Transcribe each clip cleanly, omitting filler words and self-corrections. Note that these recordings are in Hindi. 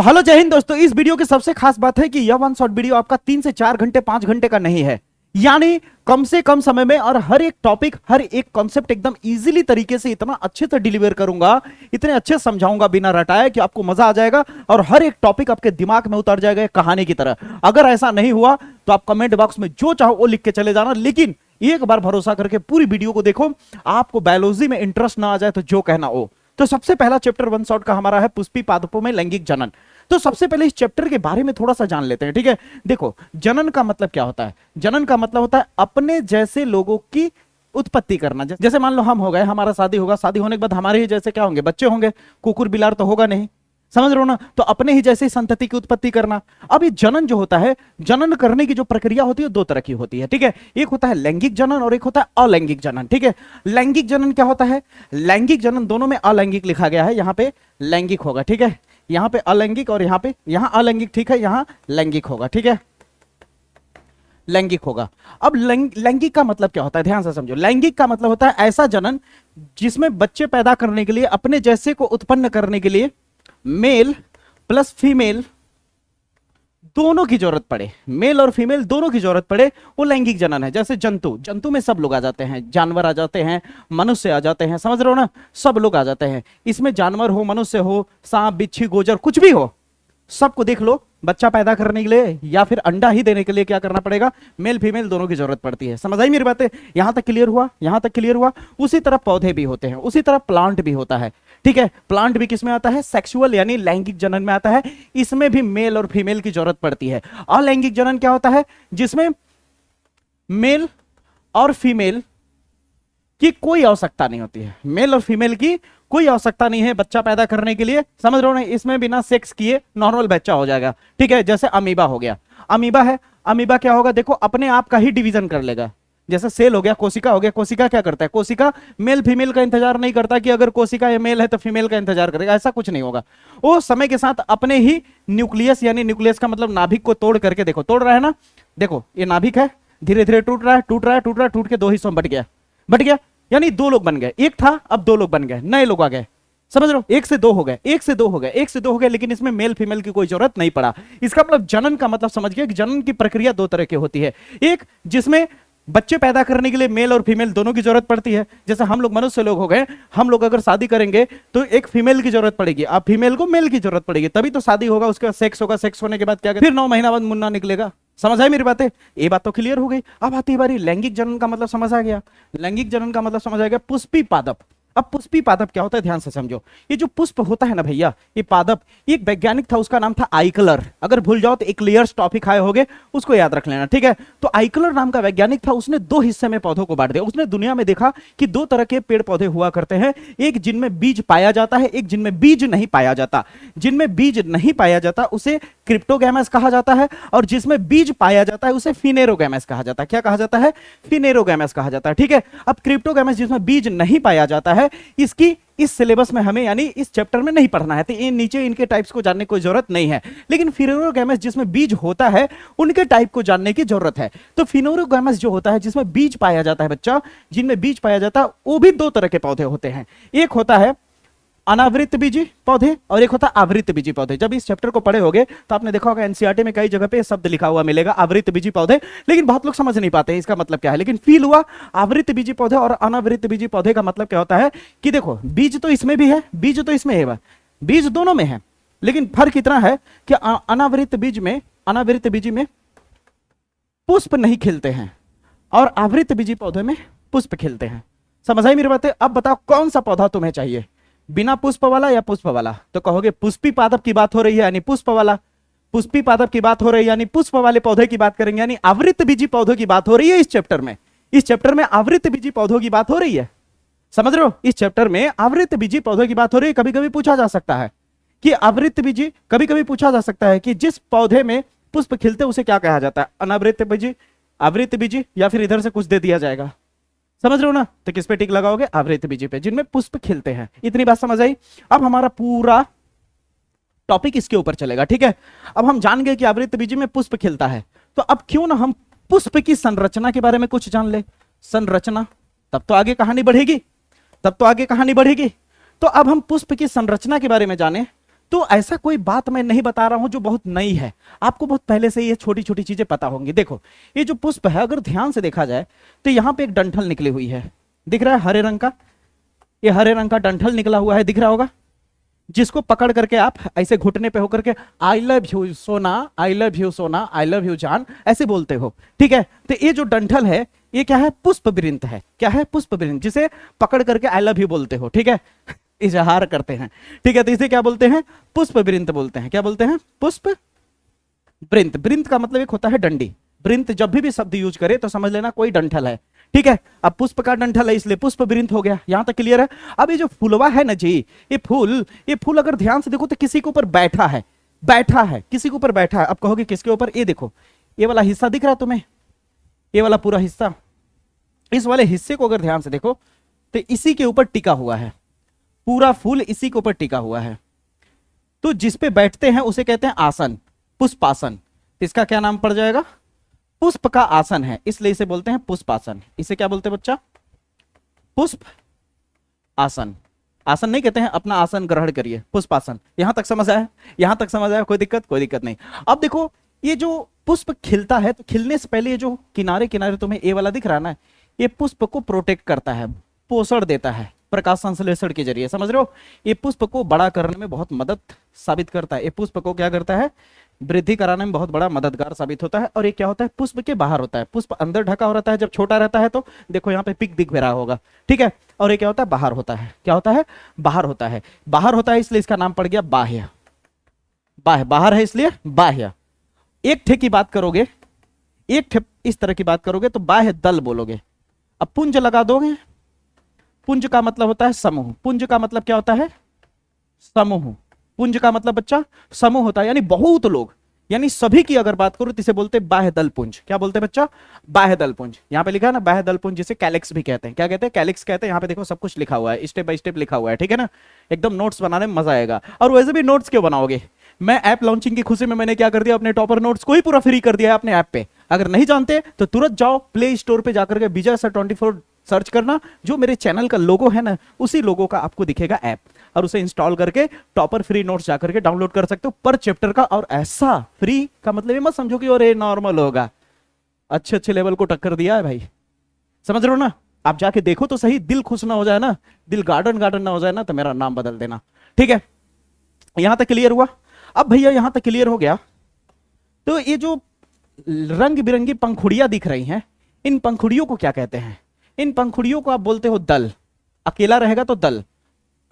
तो हेलो जय हिंद दोस्तों। इस वीडियो की सबसे खास बात है कि यह वन शॉट वीडियो आपका 3 से 4 घंटे 5 घंटे का नहीं है, यानी कम से कम समय में और हर एक टॉपिक हर एक कॉन्सेप्ट एकदम इजीली तरीके से इतना अच्छे से डिलीवर करूंगा, इतने अच्छे समझाऊंगा बिना रटाए कि आपको मजा आ जाएगा और हर एक टॉपिक आपके दिमाग में उतर जाएगा कहानी की तरह। अगर ऐसा नहीं हुआ तो आप कमेंट बॉक्स में जो चाहो वो लिख के चले जाना, लेकिन एक बार भरोसा करके पूरी वीडियो को देखो। आपको बायोलॉजी में इंटरेस्ट ना आ जाए तो जो कहना हो। तो सबसे पहला चैप्टर वन शॉट का हमारा है पुष्पी पादपों में लैंगिक जनन। तो सबसे पहले इस चैप्टर के बारे में थोड़ा सा जान लेते हैं, ठीक है। देखो, जनन का मतलब क्या होता है? जनन का मतलब होता है अपने जैसे लोगों की उत्पत्ति करना। जैसे मान लो हम हो गए, हमारा शादी होगा, शादी होने के बाद हमारे ही जैसे क्या होंगे? बच्चे होंगे। कुकुर बिलार तो होगा नहीं, समझ रहे हो ना? तो अपने ही जैसे संतति की उत्पत्ति करना। अब ये जनन जो होता है, जनन करने की जो प्रक्रिया होती है दो तरह की होती है, ठीक है। एक होता है लैंगिक जनन और एक होता है अलैंगिक जनन, ठीक है। लैंगिक जनन क्या होता है? लैंगिक जनन दोनों में अलैंगिक लिखा गया है, यहां पे लैंगिक होगा, ठीक है। यहां पे अलैंगिक और यहां अलैंगिक, ठीक है। यहां लैंगिक होगा, ठीक है, लैंगिक होगा। अब लैंगिक का मतलब क्या होता है? ध्यान से समझो। लैंगिक का मतलब होता है ऐसा जनन जिसमें बच्चे पैदा करने के लिए, अपने जैसे को उत्पन्न करने के लिए मेल प्लस फीमेल दोनों की जरूरत पड़े, मेल और फीमेल दोनों की जरूरत पड़े, वो लैंगिक जनन है। जैसे जंतु में सब लोग आ जाते हैं, जानवर आ जाते हैं, मनुष्य आ जाते हैं, समझ रहे हो ना? सब लोग आ जाते हैं इसमें, जानवर हो, मनुष्य हो, सांप बिच्छी गोजर कुछ भी हो, सबको देख लो। बच्चा पैदा करने के लिए या फिर अंडा ही देने के लिए क्या करना पड़ेगा? मेल फीमेल दोनों की जरूरत पड़ती है। समझ आई मेरी बातें? यहां तक क्लियर हुआ? यहां तक क्लियर हुआ? उसी तरह पौधे भी होते हैं, उसी तरह प्लांट भी होता है, ठीक है। प्लांट भी किस में आता है? सेक्सुअल यानी लैंगिक जनन में आता है। इसमें भी मेल और फीमेल की जरूरत पड़ती है। अलैंगिक जनन क्या होता है? जिसमें मेल और फीमेल की कोई आवश्यकता नहीं होती है, मेल और फीमेल की कोई आवश्यकता नहीं है बच्चा पैदा करने के लिए, समझ रहे हो ना? इसमें बिना सेक्स किए नॉर्मल बच्चा हो जाएगा, ठीक है। जैसे अमीबा हो गया, अमीबा है, अमीबा क्या होगा? देखो, अपने आप का ही डिवीजन कर लेगा। जैसे सेल हो गया, कोशिका हो गया, कोशिका क्या करता है? कोशिका मेल फीमेल का इंतजार नहीं करता कि अगर कोशिका ये मेल है तो फीमेल का इंतजार करेगा, ऐसा कुछ नहीं होगा। वो समय के साथ अपने ही न्यूक्लियस, यानी न्यूक्लियस का मतलब नाभिक को तोड़ करके, देखो तोड़ रहा है ना, देखो ये नाभिक है, धीरे धीरे टूट रहा है, टूट रहा है, टूट रहा है, टूट के दो हिस्सों में बट गया, यानी दो लोग बन गए। एक था, अब दो लोग बन गए, नए लोग आ गए, समझ रहे हो? एक से दो हो गए, एक से दो हो गए, एक से दो हो गए, लेकिन इसमें मेल फीमेल की कोई जरूरत नहीं पड़ा। इसका मतलब जनन का मतलब समझ गए कि जनन की प्रक्रिया दो तरह की होती है। एक जिसमें बच्चे पैदा करने के लिए मेल और फीमेल दोनों की जरूरत पड़ती है। जैसे हम लोग मनुष्य लोग हो गए, हम लोग अगर शादी करेंगे तो एक फीमेल की जरूरत पड़ेगी, अब फीमेल को मेल की जरूरत पड़ेगी, तभी तो शादी होगा, उसके बाद सेक्स होगा, सेक्स होने के बाद क्या, फिर 9 महीना बाद मुन्ना निकलेगा। समझ आई मेरी बातें? ये बात तो क्लियर हो गई। अब आती बारी लैंगिक जनन का मतलब समझ आ गया। लैंगिक जनन का मतलब समझ आ गया पुष्पी पादप। अब पुष्पी पादप क्या होता है? ध्यान से समझो। ये जो पुष्प होता है ना भैया, ये पादप, एक वैज्ञानिक था, उसका नाम था आइकलर। अगर भूल जाओ तो एक क्लियर्स टॉपिक आए होगे, उसको याद रख लेना, ठीक है। तो आइकलर नाम का वैज्ञानिक था, उसने दो हिस्से में पौधों को बांट दिया। उसने दुनिया में देखा कि दो तरह के पेड़ पौधे हुआ करते हैं, एक जिनमें बीज पाया जाता है, एक जिनमें बीज नहीं पाया जाता। जिनमें बीज नहीं पाया जाता उसे क्रिप्टोगैमस कहा जाता है, और जिसमें बीज पाया जाता है उसे फिनेरोगैमस कहा जाता है। क्या कहा जाता है? फिनेरोगैमस कहा जाता है, ठीक है। अब क्रिप्टोगैमस जिसमें बीज नहीं पाया जाता है, इसकी इस सिलेबस में हमें, यानी इस चैप्टर में नहीं पढ़ना है, तो इन नीचे इनके टाइप्स को जानने की कोई जरूरत नहीं है। लेकिन फिनेरोगैमस जिसमें बीज होता है, उनके टाइप को जानने की जरूरत है। तो फिनेरोगैमस जो होता है जिसमें बीज पाया जाता है बच्चा, जिनमें बीज पाया जाता है, वो भी दो तरह के पौधे होते हैं। एक होता है अनावृत बीजी पौधे और एक होता है आवृत बीजी पौधे। जब इस चैप्टर को पढ़े होगे तो आपने देखा होगा एनसीईआरटी में कई जगह पे शब्द लिखा हुआ मिलेगा आवृत बीजी पौधे, लेकिन बहुत लोग समझ नहीं पाते इसका मतलब क्या है। लेकिन फील हुआ आवृत बीजी पौधे और अनावृत बीजी पौधे का मतलब क्या होता है कि देखो, बीज तो इसमें भी है, बीज तो इसमें है, बीज दोनों में है, लेकिन फर्क इतना है कि अनावृत बीजी में पुष्प नहीं खिलते हैं और आवृत बीजी पौधे में पुष्प खिलते हैं। समझ आई मेरी बातें? अब बताओ कौन सा पौधा तुम्हें चाहिए, बिना पुष्प वाला या पुष्प वाला? तो कहोगे पुष्पी पादप की बात हो रही है यानी पुष्प वाला, पुष्पी पादप की बात हो रही है यानी पुष्प वाले पौधे की बात करेंगे, यानी आवृत बीजी पौधों की बात हो रही है इस चैप्टर में। इस चैप्टर में आवृत बीजी पौधों की बात हो रही है, समझ रहे हो? इस चैप्टर में आवृत बीजी पौधों की बात हो रही है। कभी कभी पूछा जा सकता है कि आवृत बीजी, कभी कभी पूछा जा सकता है कि जिस पौधे में पुष्प खिलते उसे क्या कहा जाता है? अनावृत बीजी, आवृत बीजी, या फिर इधर से कुछ दे दिया जाएगा, समझ रहे हो ना? तो किस पे टिक लगाओगे? आवृत बीजी पे, जिनमें पुष्प खिलते हैं। इतनी बात समझ आई? अब हमारा पूरा टॉपिक इसके ऊपर चलेगा, ठीक है। अब हम जान गए कि आवृत बीजी में पुष्प खिलता है, तो अब क्यों ना हम पुष्प की संरचना के बारे में कुछ जान ले। संरचना, तब तो आगे कहानी बढ़ेगी, तब तो आगे कहानी बढ़ेगी। तो अब हम पुष्प की संरचना के बारे में जाने तो ऐसा कोई बात मैं नहीं बता रहा हूं जो बहुत नई है, आपको बहुत पहले से ये छोटी छोटी चीजें पता होंगी। देखो ये जो पुष्प है अगर ध्यान से देखा जाए तो यहां पे एक डंठल निकली हुई है, दिख रहा है हरे रंग का, ये हरे रंग का डंठल निकला हुआ है, दिख रहा होगा, जिसको पकड़ करके आप ऐसे घुटने पे होकर के आई लव यू सोना, आई लव यू सोना, आई लव यू जान ऐसे बोलते हो, ठीक है। तो ये जो डंठल है ये क्या है, पुष्प वृंत है। क्या है, पुष्प वृंत, जिसे पकड़ करके आई लव यू बोलते हो, ठीक है, इजहार करते हैं, ठीक है। तो इसे क्या बोलते हैं, पुष्प वृंत बोलते हैं। क्या बोलते हैं, पुष्प वृंत। वृंत का मतलब एक होता है डंडी। वृंत जब भी शब्द यूज करे तो समझ लेना कोई डंठल है, ठीक है। अब पुष्प का डंठल है इसलिए पुष्प वृंत हो गया, यहां तक क्लियर है। अब ये जो फूलवा है ना जी, ये फूल अगर ध्यान से देखो तो किसी के ऊपर बैठा है, बैठा है, किसी के ऊपर बैठा है। अब कहोगे किसके ऊपर, ये देखो ये वाला हिस्सा दिख रहा है तुम्हें, ये वाला पूरा हिस्सा, इस वाले हिस्से को अगर ध्यान से देखो तो इसी के ऊपर टिका हुआ है, पूरा फूल इसी के ऊपर टिका हुआ है। तो जिस पे बैठते हैं उसे कहते हैं आसन, पुष्पासन। इसका क्या नाम पड़ जाएगा, पुष्प का आसन है, इसलिए इसे बोलते हैं पुष्पासन। इसे क्या बोलते हैं बच्चा, पुष्प आसन। आसन नहीं कहते हैं, अपना आसन ग्रहण करिए, पुष्पासन। यहां तक समझ आया, यहां तक समझ आया, कोई दिक्कत नहीं। अब देखो ये जो पुष्प खिलता है तो खिलने से पहले ये जो किनारे किनारे तुम्हें ये वाला दिख रहा है ना, ये पुष्प को प्रोटेक्ट करता है, पोषण देता है प्रकाश संश्लेषण के जरिए, समझ रहे हो। ये पुष्प को बड़ा करने में बहुत मदद साबित करता है, ये पुष्प को क्या करता है, वृद्धि कराने में बहुत बड़ा मददगार साबित होता है। और ये क्या होता है, पुष्प के बाहर होता है, पुष्प अंदर ढका हो रहता है जब छोटा रहता है, तो देखो यहाँ पे पिक दिख रहा होगा, ठीक है। और ये क्या होता है, बाहर होता है, क्या होता है, बाहर होता है, बाहर होता है, इसलिए इसका नाम पड़ गया बाह्य। बाहर है इसलिए बाह्य। एक ठे की बात करोगे, एक ठे इस तरह की बात करोगे तो बाह्य दल बोलोगे। अब पुंज लगा दोगे, पुंज का मतलब होता है समूह, पुंज का मतलब क्या होता है, समूह। पुंज का मतलब बच्चा समूह होता है, यानी बहुत लोग, यानी सभी की अगर बात करो तो इसे बोलते हैं बाह्य दल पुंज। क्या बोलते हैं बच्चा, बाह्य दल पुंज। यहां पे लिखा है ना बाह्य दल पुंज, जिसे कैलिक्स भी कहते हैं। क्या कहते हैं, कैलिक्स कहते हैं। यहां पे देखो सब कुछ लिखा हुआ है, स्टेप बाय स्टेप लिखा हुआ है, ठीक है ना। एकदम नोट्स बनाने में मजा आएगा। और वैसे भी नोट्स क्यों बनाओगे, मैं ऐप लॉन्चिंग की खुशी में मैंने क्या कर दिया, अपने टॉपर नोट्स को ही पूरा फ्री कर दिया है अपने ऐप पे। अगर नहीं जानते तो तुरंत जाओ प्ले स्टोर पे जाकर के विजय सर 24 सर्च करना, जो मेरे चैनल का लोगो है ना उसी लोगो का आपको दिखेगा ऐप, और उसे इंस्टॉल करके टॉपर फ्री नोट्स जाकर के डाउनलोड कर सकते हो पर चैप्टर का। और ऐसा फ्री का मतलब ये मत समझो कि और नॉर्मल होगा, अच्छे अच्छे लेवल को टक्कर दिया है भाई, समझ रहे हो ना। आप जाके देखो तो सही, दिल खुश ना हो जाए ना, दिल गार्डन ना हो जाए ना, तो मेरा नाम बदल देना, ठीक है। यहां तक क्लियर हुआ। अब भैया यहां तक क्लियर हो गया तो ये जो रंग बिरंगी पंखुड़ियां दिख रही हैं, इन पंखुड़ियों को क्या कहते हैं, इन पंखुड़ियों को आप बोलते हो दल। अकेला रहेगा तो दल,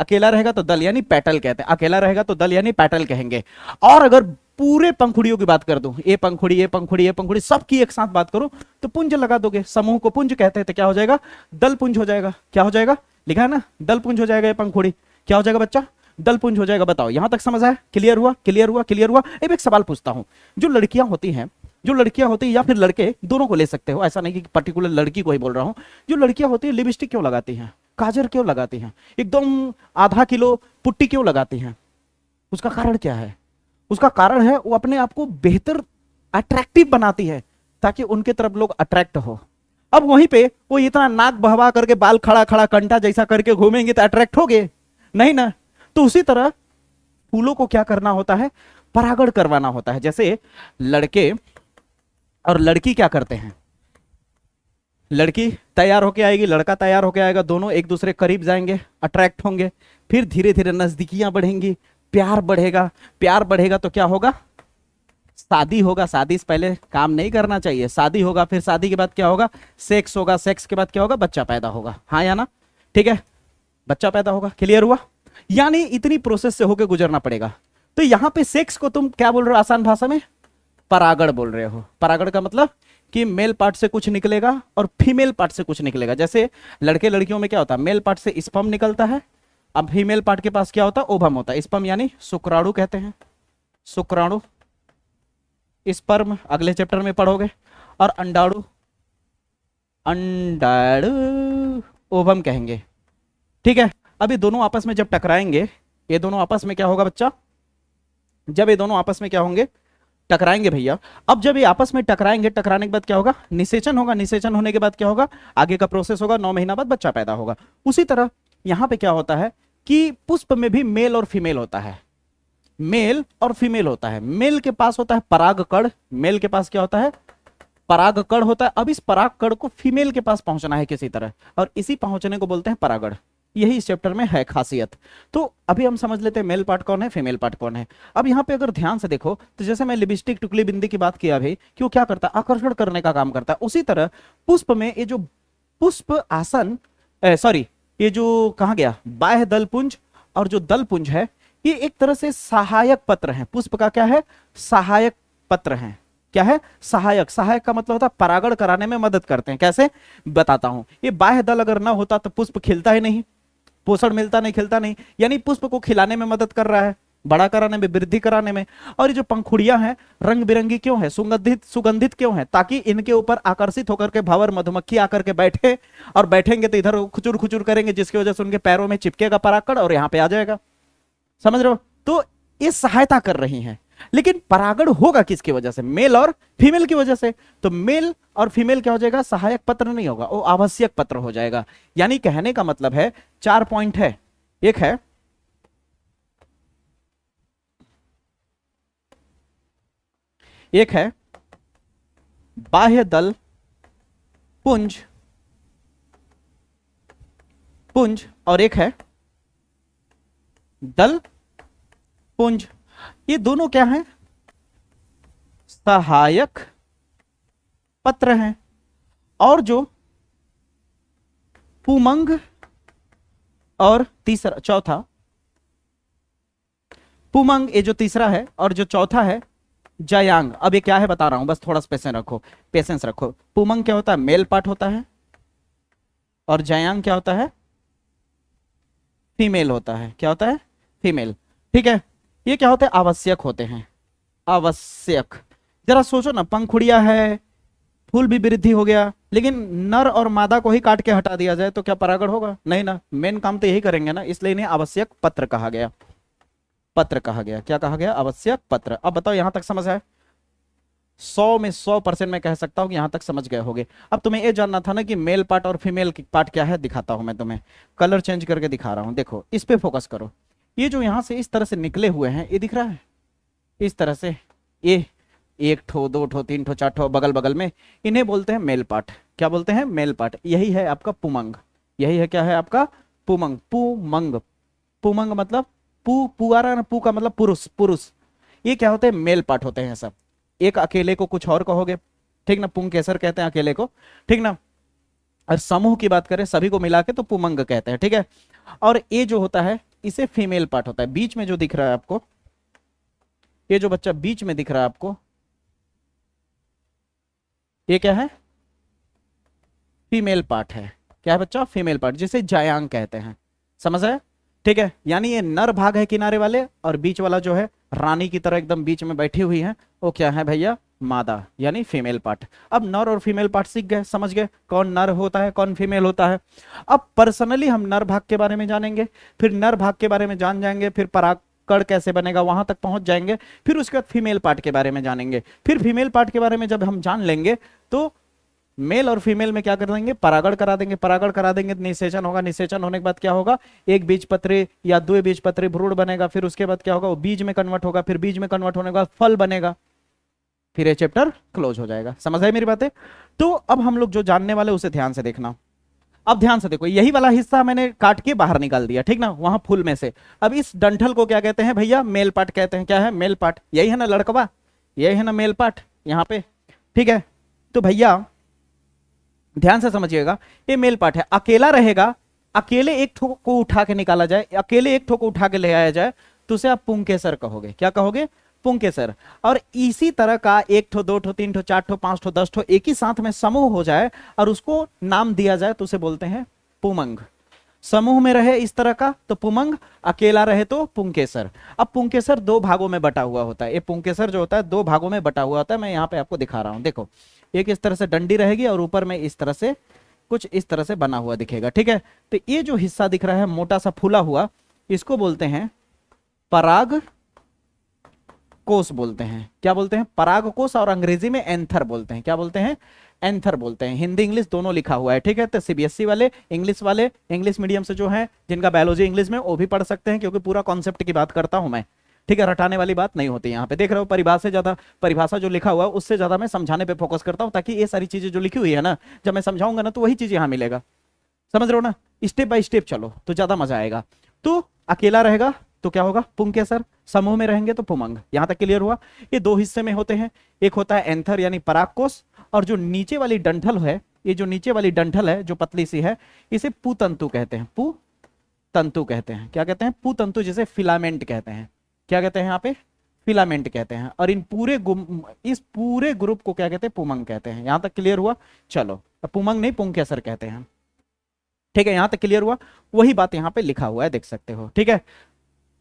अकेला रहेगा तो दल यानी पेटल कहते हैं, अकेला रहेगा तो दल यानी पेटल कहेंगे। और अगर पूरे पंखुड़ियों की बात कर दूं, ये पंखुड़ी ये पंखुड़ी ये पंखुड़ी सबकी एक साथ बात करूं तो पुंज लगा दोगे, समूह को पुंज कहते हैं, तो क्या हो जाएगा, दल पुंज हो जाएगा। क्या हो जाएगा, लिखा है ना दल पुंज हो जाएगा, ये पंखुड़ी क्या हो जाएगा बच्चा, दल पुंज हो जाएगा। बताओ यहां तक समझ आया, क्लियर हुआ, क्लियर हुआ, क्लियर हुआ। अब एक सवाल पूछता हूं, जो लड़कियां होती हैं, जो लड़कियां होती है या फिर लड़के, दोनों को ले सकते हो, ऐसा नहीं कि पर्टिकुलर लड़की को ही बोल रहा हूं। जो लड़कियां होती है लिपस्टिक क्यों लगाती हैं, काजल क्यों लगाती हैं, एकदम आधा किलो पुट्टी क्यों लगाती हैं, उसका कारण क्या है, उसका कारण है वो अपने आप को बेहतर अट्रैक्टिव बनाती है ताकि उनके तरफ लोग अट्रैक्ट हो। अब वहीं पे वो इतना नाक बहवा करके बाल खड़ा खड़ा कंटा जैसा करके घूमेंगे तो अट्रैक्ट होगे नहीं ना। तो उसी तरह फूलों को क्या करना होता है, परागण करवाना होता है। जैसे लड़के और लड़की क्या करते हैं, लड़की तैयार होके आएगी, लड़का तैयार होके आएगा, दोनों एक दूसरे करीब जाएंगे, अट्रैक्ट होंगे, फिर धीरे धीरे नजदीकियां बढ़ेंगी, प्यार बढ़ेगा, प्यार बढ़ेगा तो क्या होगा, शादी होगा। शादी से पहले काम नहीं करना चाहिए, शादी होगा, फिर शादी के बाद क्या होगा, सेक्स होगा, सेक्स के बाद क्या होगा, बच्चा पैदा होगा, हाँ या ना, ठीक है, बच्चा पैदा होगा। क्लियर हुआ, यानी इतनी प्रोसेस से होकर गुजरना पड़ेगा। तो यहां पे सेक्स को तुम क्या बोल रहे हो, आसान भाषा में परागण बोल रहे हो। परागण का मतलब कि मेल पार्ट से कुछ निकलेगा और फीमेल पार्ट से कुछ निकलेगा। जैसे लड़के लड़कियों में क्या होता है, मेल पार्ट से स्पर्म निकलता है, अब फीमेल पार्ट के पास क्या होता है, ओवम होता है। स्पर्म यानी शुक्राणु कहते हैं, शुक्राणु, स्पर्म अगले चैप्टर में पढ़ोगे, और अंडाणु, अंडाणु ओवम कहेंगे, ठीक है। अब ये दोनों आपस में जब टकराएंगे, ये दोनों आपस में क्या होगा बच्चा, जब ये दोनों आपस में क्या होंगे, टकराएंगे भैया। अब जब ये आपस में टकराएंगे, टकराने के बाद क्या होगा, निषेचन होगा, निषेचन होने के बाद क्या होगा, आगे का प्रोसेस होगा, 9 महीना बाद बच्चा पैदा होगा। उसी तरह यहां पे क्या होता है कि पुष्प में भी मेल और फीमेल होता है। मेल और फीमेल होता है। मेल के पास होता है परागकण, मेल के पास क्या होता है, परागकण होता है। अब इस परागकण को फीमेल के पास पहुंचना है किसी तरह, और इसी पहुंचने को बोलते हैं परागण। यही इस चैप्टर में है खासियत। तो अभी हम समझ लेते हैं मेल पार्ट कौन है, फीमेल पार्ट कौन है। अब यहाँ पे अगर ध्यान से देखो तो जैसे मैं लिपस्टिक टुकली बिंदी की बात किया अभी कि वो क्या करता है, आकर्षण करने का काम करता है, उसी तरह पुष्प में ये जो पुष्प आसन, सॉरी, ये जो कहा गया बाह्य दलपुंज और जो दलपुंज है, ये एक तरह से सहायक पत्र हैं। पुष्प का क्या है, सहायक पत्र हैं। क्या है, सहायक। सहायक का मतलब होता है परागण कराने में मदद करते हैं। कैसे, बताता हूं। ये बाह्य दल अगर ना होता तो पुष्प खिलता ही नहीं, पोषण मिलता नहीं, खिलता नहीं। यानी पुष्प को खिलाने में मदद कर रहा है, बड़ा कराने में, वृद्धि कराने में। और ये जो पंखुड़ियां हैं रंग बिरंगी क्यों है, सुगंधित सुगंधित क्यों है, ताकि इनके ऊपर आकर्षित होकर के भंवर मधुमक्खी आकर के बैठे, और बैठेंगे तो इधर खुचुर खुचुर करेंगे, जिसकी वजह से उनके पैरों में चिपकेगा परागकण और यहाँ पे आ जाएगा। समझ रहे हो, तो ये सहायता कर रही हैं। लेकिन परागण होगा किसकी वजह से, मेल और फीमेल की वजह से। तो मेल और फीमेल क्या हो जाएगा, सहायक पत्र नहीं होगा, वो आवश्यक पत्र हो जाएगा। यानी कहने का मतलब है 4 पॉइंट है। एक है बाह्य दल पुंज पुंज, और एक है दल पुंज। ये दोनों क्या हैं, सहायक पत्र हैं। और जो पुमंग और तीसरा, चौथा पुमंग, ये जो तीसरा है, और जो चौथा है जयांग। अब ये क्या है बता रहा हूं, बस थोड़ा पेशेंस रखो। पुमंग क्या होता है, मेल पार्ट होता है, और जयांग क्या होता है, फीमेल होता है। क्या होता है, फीमेल। ठीक है, ये क्या होते हैं, आवश्यक होते हैं, आवश्यक। जरा सोचो ना, पंखुड़िया है, फूल भी वृद्धि हो गया, लेकिन नर और मादा को ही काट के हटा दिया जाए तो क्या परागण होगा, नहीं ना। मेन काम तो यही करेंगे ना, इसलिए इन्हें आवश्यक पत्र कहा गया, पत्र कहा गया। क्या कहा गया, आवश्यक पत्र। अब बताओ यहां तक समझ है, 100 में 100% मैं कह सकता हूं कि यहां तक समझ गए होगे। अब तुम्हें यह जानना था ना कि मेल पार्ट और फीमेल पार्ट क्या है, दिखाता हूं मैं तुम्हें, कलर चेंज करके दिखा रहा हूं। देखो इस पे फोकस करो। ये जो यहां से इस तरह से निकले हुए हैं, ये दिख रहा है इस तरह से, ये 1 ठो 2 ठो 3 ठो 4 ठो बगल बगल में, इन्हें बोलते हैं मेल पार्ट। क्या बोलते हैं, मेल पार्ट। यही है आपका पुमंग, यही है क्या है आपका पुमंग। पुमंग, पुमंग मतलब पू आ रहा है ना, पू का मतलब पुरुष, पुरुष। ये क्या होते हैं, मेल पार्ट होते हैं सब। एक अकेले को कुछ और कहोगे, ठीक ना, पुंकेसर कहते हैं अकेले को, ठीक ना। और समूह की बात करें सभी को मिला के तो पुमंग कहते हैं, ठीक है। और ये जो होता है इसे फीमेल पार्ट होता है। बीच में जो दिख रहा है आपको, ये जो बच्चा बीच में दिख रहा है आपको, ये क्या है, फीमेल पार्ट है। क्या है बच्चा, फीमेल पार्ट, जिसे जायांग कहते हैं। समझ है, ठीक है। यानी ये नर भाग है किनारे वाले, और बीच वाला जो है रानी की तरह एकदम बीच में बैठी हुई है, वो क्या है भैया, मादा, यानी फीमेल पार्ट। अब नर और फीमेल पार्ट सीख गए, समझ गए कौन नर होता है कौन फीमेल होता है। अब पर्सनली हम नर भाग के बारे में जानेंगे, फिर नर भाग के बारे में जान जाएंगे, फिर परागकण कैसे बनेगा वहां तक पहुंच जाएंगे, फिर उसके बाद फीमेल पार्ट के बारे में जानेंगे। फिर फीमेल पार्ट के बारे में जब हम जान लेंगे तो मेल और फीमेल में क्या कर देंगे, परागण करा देंगे, परागण करा देंगे तो निषेचन होगा, निषेचन होने के बाद क्या होगा, एक बीजपत्री या 2 बीजपत्री भ्रूण बनेगा, फिर उसके बाद क्या होगा, वो बीज में कन्वर्ट होगा, फिर बीज में कन्वर्ट होने के बाद फल बनेगा, फिर ये चैप्टर क्लोज हो जाएगा। समझ आए मेरी बातें। तो अब हम लोग जो जानने वाले उसे ध्यान से देखना। अब ध्यान से देखो, यही वाला हिस्सा मैंने काट के बाहर निकाल दिया, ठीक ना, वहां फूल में से। अब इस डंठल को क्या कहते हैं भैया, मेल पार्ट कहते हैं। क्या है, मेल पार्ट। यही है ना लड़कवा, यही है ना मेल पार्ट यहाँ पे, ठीक है। तो भैया ध्यान से समझिएगा, ये मेल पार्ट है, अकेला रहेगा, अकेले एक ठो को उठा के निकाला जाए, अकेले एक ठो को उठा के ले आया जाए तो उसे आप पुंकेसर कहोगे। क्या कहोगे, पुंकेसर। और इसी तरह का 1 ठो 2 ठो 3 ठो 4 ठो 5 ठो 10 ठो एक ही साथ में समूह हो जाए और उसको नाम दिया जाए तो उसे बोलते हैं पुमंग। समूह में रहे इस तरह का तो पुमंग, अकेला रहे तो पुंकेसर। अब पुंकेसर 2 भागों में बटा हुआ होता है। ये पुंकेसर जो होता है 2 भागों में बटा हुआ होता है। मैं यहाँ पे आपको दिखा रहा हूं, देखो एक इस तरह से डंडी रहेगी और ऊपर में इस तरह से कुछ इस तरह से बना हुआ दिखेगा, ठीक है। तो ये जो हिस्सा दिख रहा है मोटा सा फूला हुआ, इसको बोलते हैं पराग कोष बोलते हैं। क्या बोलते हैं, पराग कोष, और अंग्रेजी में एंथर बोलते हैं। क्या बोलते हैं, एंथर बोलते हैं। हिंदी इंग्लिश दोनों लिखा हुआ है, ठीक है। तो सीबीएसई वाले, इंग्लिश मीडियम से जो है जिनका बायोलॉजी इंग्लिश में, वो भी पढ़ सकते हैं क्योंकि पूरा कॉन्सेप्ट की बात करता हूं मैं, ठीक है, रटाने वाली बात नहीं होती यहाँ पे। देख रहे हो परिभाषा जो लिखा हुआ है उससे ज्यादा मैं समझाने पे फोकस करता हूँ, ताकि ये सारी चीजें जो लिखी हुई है ना, जब मैं समझाऊंगा ना तो वही चीज यहाँ मिलेगा। समझ रहे हो ना, स्टेप बाय स्टेप चलो तो ज्यादा मजा आएगा। तो अकेला रहेगा तो क्या होगा, पुंकेसर। समूह में रहेंगे तो पुमंग। यहां तक क्लियर हुआ। ये दो हिस्से में होते हैं, एक होता है एंथर यानी परागकोश, और जो नीचे वाली डंठल है, ये जो नीचे वाली डंठल है जो पतली सी है, इसे पुतंतु कहते हैं। पुतंतु कहते हैं। क्या कहते हैं, पुतंतु, जिसे फिलामेंट कहते हैं। क्या कहते हैं यहाँ पे, फिलामेंट कहते हैं। और इस पूरे ग्रुप को क्या कहते हैं, पुमंग कहते हैं। यहां तक क्लियर हुआ। चलो, पुमंग नहीं पुंकेसर कहते हैं। ठीक है, यहां तक क्लियर हुआ। वही बात यहाँ पे लिखा हुआ है, देख सकते हो। ठीक है,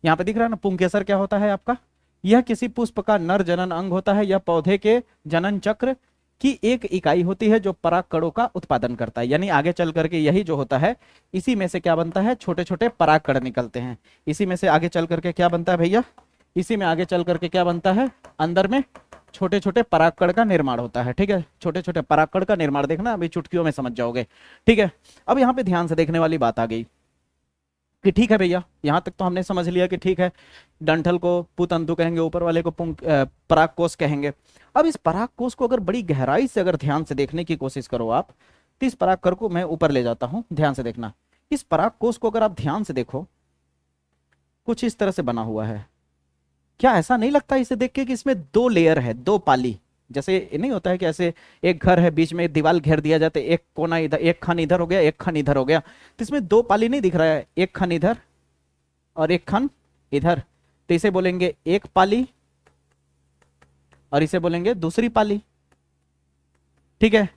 यहाँ पे दिख रहा है ना, पुंकेसर क्या होता है आपका, यह किसी पुष्प का नर जनन अंग होता है। यह पौधे के जनन चक्र की एक इकाई होती है जो परागकणों का उत्पादन करता है। यानी आगे चल करके यही जो होता है, इसी में से क्या बनता है, छोटे छोटे परागकण निकलते हैं। इसी में से आगे चल करके क्या बनता है भैया, इसी में आगे चल करके क्या बनता है, अंदर में छोटे छोटे परागकण का निर्माण होता है। ठीक है, छोटे छोटे परागकण का निर्माण देखना, अभी चुटकियों में समझ जाओगे। ठीक है, अब यहाँ पे ध्यान से देखने वाली बात आ गई कि ठीक है भैया, यहां तक तो हमने समझ लिया कि ठीक है, डंठल को पुतंतु कहेंगे, ऊपर वाले को परागकोश कहेंगे। अब इस परागकोश को अगर बड़ी गहराई से अगर ध्यान से देखने की कोशिश करो आप, तो इस परागकण को मैं ऊपर ले जाता हूं, ध्यान से देखना। इस परागकोश को अगर आप ध्यान से देखो, कुछ इस तरह से बना हुआ है। क्या ऐसा नहीं लगता इसे देख के कि इसमें दो लेयर है, दो पाली, जैसे नहीं होता है कि ऐसे एक घर है, बीच में दीवार घेर दिया जाता है, एक कोना इधर, एक खन इधर हो गया, एक खन इधर हो गया, तो इसमें दो पाली नहीं दिख रहा है, एक खन इधर और एक खन इधर। तो इसे बोलेंगे एक पाली और इसे बोलेंगे दूसरी पाली। ठीक है,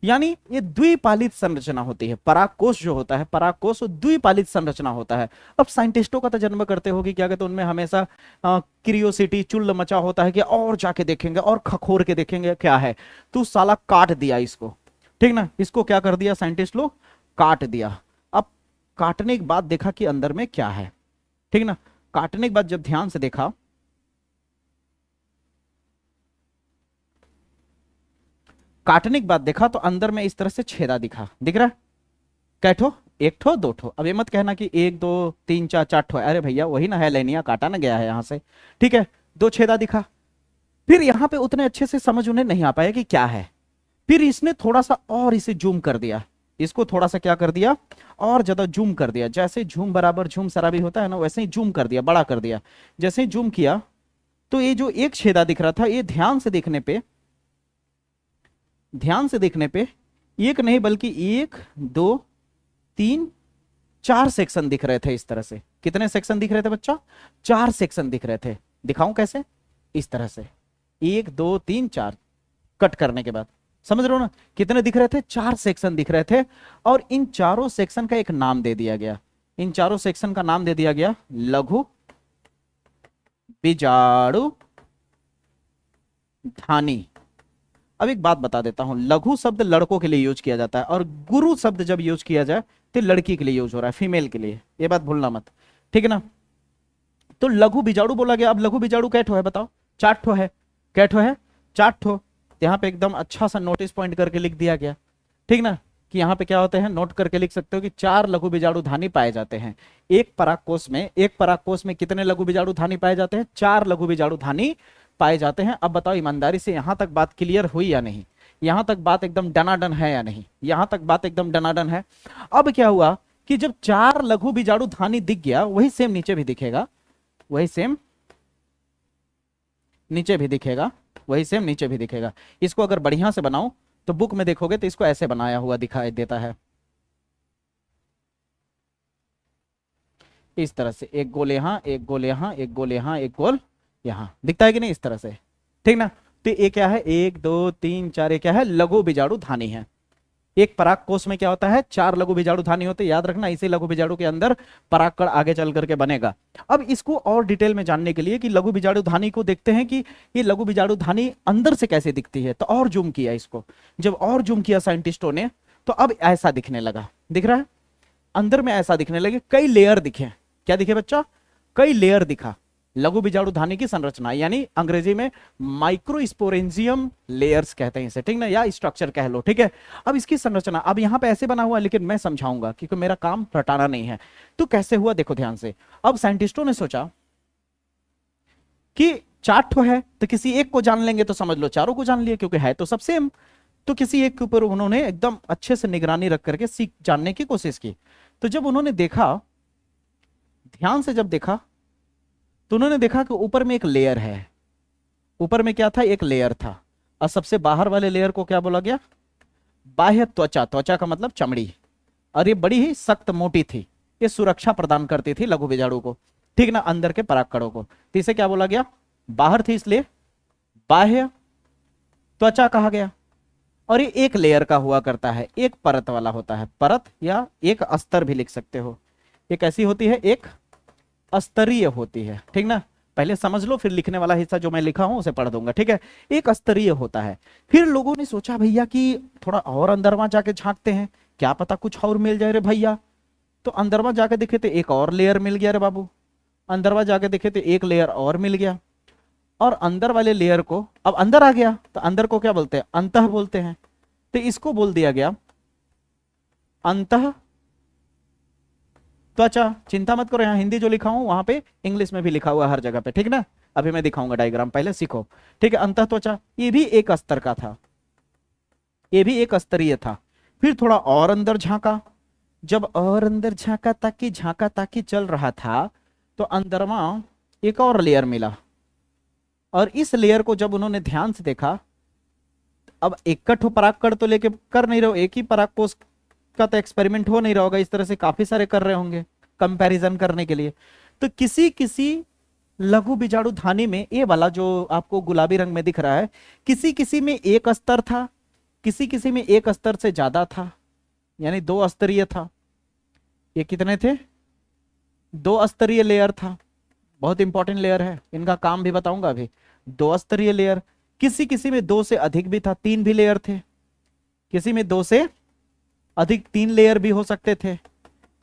यानी ये द्विपालित संरचना होती है। परागकोश जो होता है, परागकोश द्विपालित संरचना होता है। अब साइंटिस्टों का तो जन्म करते हो कि क्या कहते हैं, उनमें हमेशा क्यूरियोसिटी, चुल्ल मचा होता है कि और जाके देखेंगे और खखोर के देखेंगे क्या है। तो साला काट दिया इसको, ठीक ना, इसको क्या कर दिया साइंटिस्ट लोग, काट दिया। अब काटने के बाद देखा कि अंदर में क्या है, ठीक ना। काटने के बाद जब ध्यान से देखा, काटने के बाद देखा तो अंदर में इस तरह से छेदा दिखा, दिख रहा है। कैठो, एक ठो, दो ठो। अब ये मत कहना कि एक दो तीन चार चार ठो, अरे भैया वही ना है, लेनिया काटा ना गया है यहां से। ठीक है, दो छेदा दिखा। फिर यहां पे उतने अच्छे से समझ उन्हें नहीं आ पाया कि क्या है। फिर इसने थोड़ा सा और इसे जूम कर दिया, इसको थोड़ा सा क्या कर दिया, और ज्यादा जूम कर दिया। जैसे झूम बराबर झूम सराबी होता है ना, वैसे ही जूम कर दिया, बड़ा कर दिया। जैसे ही जूम किया तो ये जो एक छेदा दिख रहा था, ये ध्यान से देखने पे एक नहीं बल्कि एक दो तीन चार सेक्शन दिख रहे थे इस तरह से। कितने सेक्शन दिख रहे थे बच्चा, चार सेक्शन दिख रहे थे। दिखाऊं कैसे, इस तरह से, एक दो तीन चार, कट करने के बाद समझ रहे हो ना, कितने दिख रहे थे, चार सेक्शन दिख रहे थे। और इन चारों सेक्शन का एक नाम दे दिया गया, इन चारों सेक्शन का नाम दे दिया गया लघु बीजाणु धानी। अब एक बात बता देता हूं, लघु शब्द लड़कों के लिए यूज किया जाता है, और गुरु शब्द जब यूज किया जाए तो लड़की के लिए यूज हो रहा है, फीमेल के लिए, ये बात भूलना मत, ठीक है ना। तो लघु बीजाणु बोला गया। अब लघु बीजाणु कै ठो है बताओ, चार ठो है। कै ठो है, चार ठो। यहाँ पे एकदम अच्छा सा नोटिस पॉइंट करके लिख दिया गया, ठीक ना, कि यहाँ पे क्या होते हैं, नोट करके लिख सकते हो कि चार लघु बीजाणु धानी पाए जाते हैं एक परागकोश में कितने लघु बीजाणु धानी पाए जाते हैं, चार लघु बीजाणु धानी पाए जाते हैं। अब बताओ ईमानदारी से, यहां तक बात क्लियर हुई या नहीं, यहां तक बात एकदम डनाडन है या नहीं, यहां तक बात एकदम डनाडन है। अब क्या हुआ कि जब चार लघु बीजाणु धानी दिख गया, वही सेम नीचे भी दिखेगा, वही सेम नीचे भी दिखेगा, वही सेम नीचे भी दिखेगा। इसको अगर बढ़िया से बनाओ तो बुक में देखोगे तो इसको ऐसे बनाया हुआ दिखाई देता है, इस तरह से, एक गोल यहां, एक गोल यहां, एक गोल यहां, एक गोल यहां, दिखता है कि नहीं, इस तरह से, ठीक ना। तो ये क्या है, एक दो तीन चार, ये क्या है, लघु बीजाणु धानी है। एक परागकोश में क्या होता है, चार लघु बीजाणु धानी होते, याद रखना। इसी लघु बीजाणु के अंदर परागकण आगे चल करके बनेगा। अब इसको और डिटेल में जानने के लिए कि लघु बीजाणु धानी को देखते हैं कि ये लघु बीजाणु धानी अंदर से कैसे दिखती है, तो और जूम किया इसको। जब और जूम किया साइंटिस्टों ने, तो अब ऐसा दिखने लगा, दिख रहा है, अंदर में ऐसा दिखने लगे, कई लेयर दिखे। क्या दिखे बच्चा, कई लेयर दिखा लघु बीजाणु धानी की संरचना, यानी अंग्रेजी में माइक्रोस्पोरेंजियम लेयर्स कहते हैं इसे, ठीक ना, या स्ट्रक्चर कह लो, ठीक है। अब इसकी संरचना अब यहां पे ऐसे बना हुआ है, लेकिन मैं समझाऊंगा क्योंकि मेरा काम रटाना नहीं है। तो कैसे हुआ देखो ध्यान से। अब साइंटिस्टों ने सोचा कि 4 है तो किसी एक को जान लेंगे तो समझ लो चारों को जान लिया, क्योंकि है तो सब सेम। तो किसी एक के ऊपर उन्होंने एकदम अच्छे से निगरानी रख करके सीख जानने की कोशिश की। तो जब उन्होंने देखा, ध्यान से जब देखा, तो उन्होंने देखा कि ऊपर में एक लेयर है। ऊपर में क्या था? एक लेयर था। और सबसे बाहर वाले लेयर को क्या बोला गया? बाह्य त्वचा। त्वचा का मतलब चमड़ी। और ये बड़ी ही सख्त मोटी थी, ये सुरक्षा प्रदान करती थी लघु बीजाणु को, ठीक ना, अंदर के परागकणों को। तो इसे क्या बोला गया? बाहर थी इसलिए बाह्य त्वचा कहा गया। और ये एक लेयर का हुआ करता है, एक परत वाला होता है। परत या एक अस्तर भी लिख सकते हो। ये कैसी होती है? एक अस्तरीय होती है, ठीक ना। पहले समझ लो, फिर लिखने वाला हिस्सा जो मैं लिखा हूं उसे पढ़ दूंगा, ठीक है। एक अस्तरीय होता है। फिर लोगों ने सोचा भैया कि थोड़ा और अंदरवा जाके झांकते हैं, क्या पता कुछ और मिल जाए रे भैया। तो अंदरवा जाके देखे तो एक और लेयर मिल गया रे बाबू। अंदरवा जाके देखे तो एक लेयर और मिल गया। और अंदर वाले लेयर को, अब अंदर आ गया तो अंदर को क्या बोलते हैं? अंतः बोलते हैं। तो इसको बोल दिया गया अंतः त्वचा। चिंता मत करो, यहां हिंदी जो लिखा हूं वहां पे इंग्लिश में भी लिखा हुआ है हर जगह पे, ठीक ना। अभी मैं दिखाऊंगा डायग्राम, पहले सीखो, ठीक है। अंतः त्वचा ये भी एक अस्तर का था, ये भी एक स्तरीय था। फिर थोड़ा और अंदर झांका। जब और अंदर झांका ताकि चल रहा था, तो अंदरमा एक और लेयर मिला। और इस लेयर को जब उन्होंने ध्यान से देखा, अब इकट्ठो परागकण तो लेके कर नहीं रहे हो, एक ही परागकोश का तो एक्सपेरिमेंट हो नहीं रहा होगा, इस तरह से काफी सारे कर रहे होंगे कंपैरिजन करने के लिए। तो किसी किसी लघु बीजाणु धानी में, ये वाला जो आपको गुलाबी रंग में दिख रहा है, किसी किसी में एक स्तर था, किसी किसी में एक स्तर से ज्यादा था, यानी 2 स्तरीय था। ये कितने थे? 2 स्तरीय लेयर था। बहुत इंपॉर्टेंट लेयर है, इनका काम भी बताऊंगा अभी। 2 स्तरीय लेयर, किसी किसी में 2 से अधिक भी था, 3 भी लेयर थे। किसी में 2 से अधिक 3 लेयर भी हो सकते थे।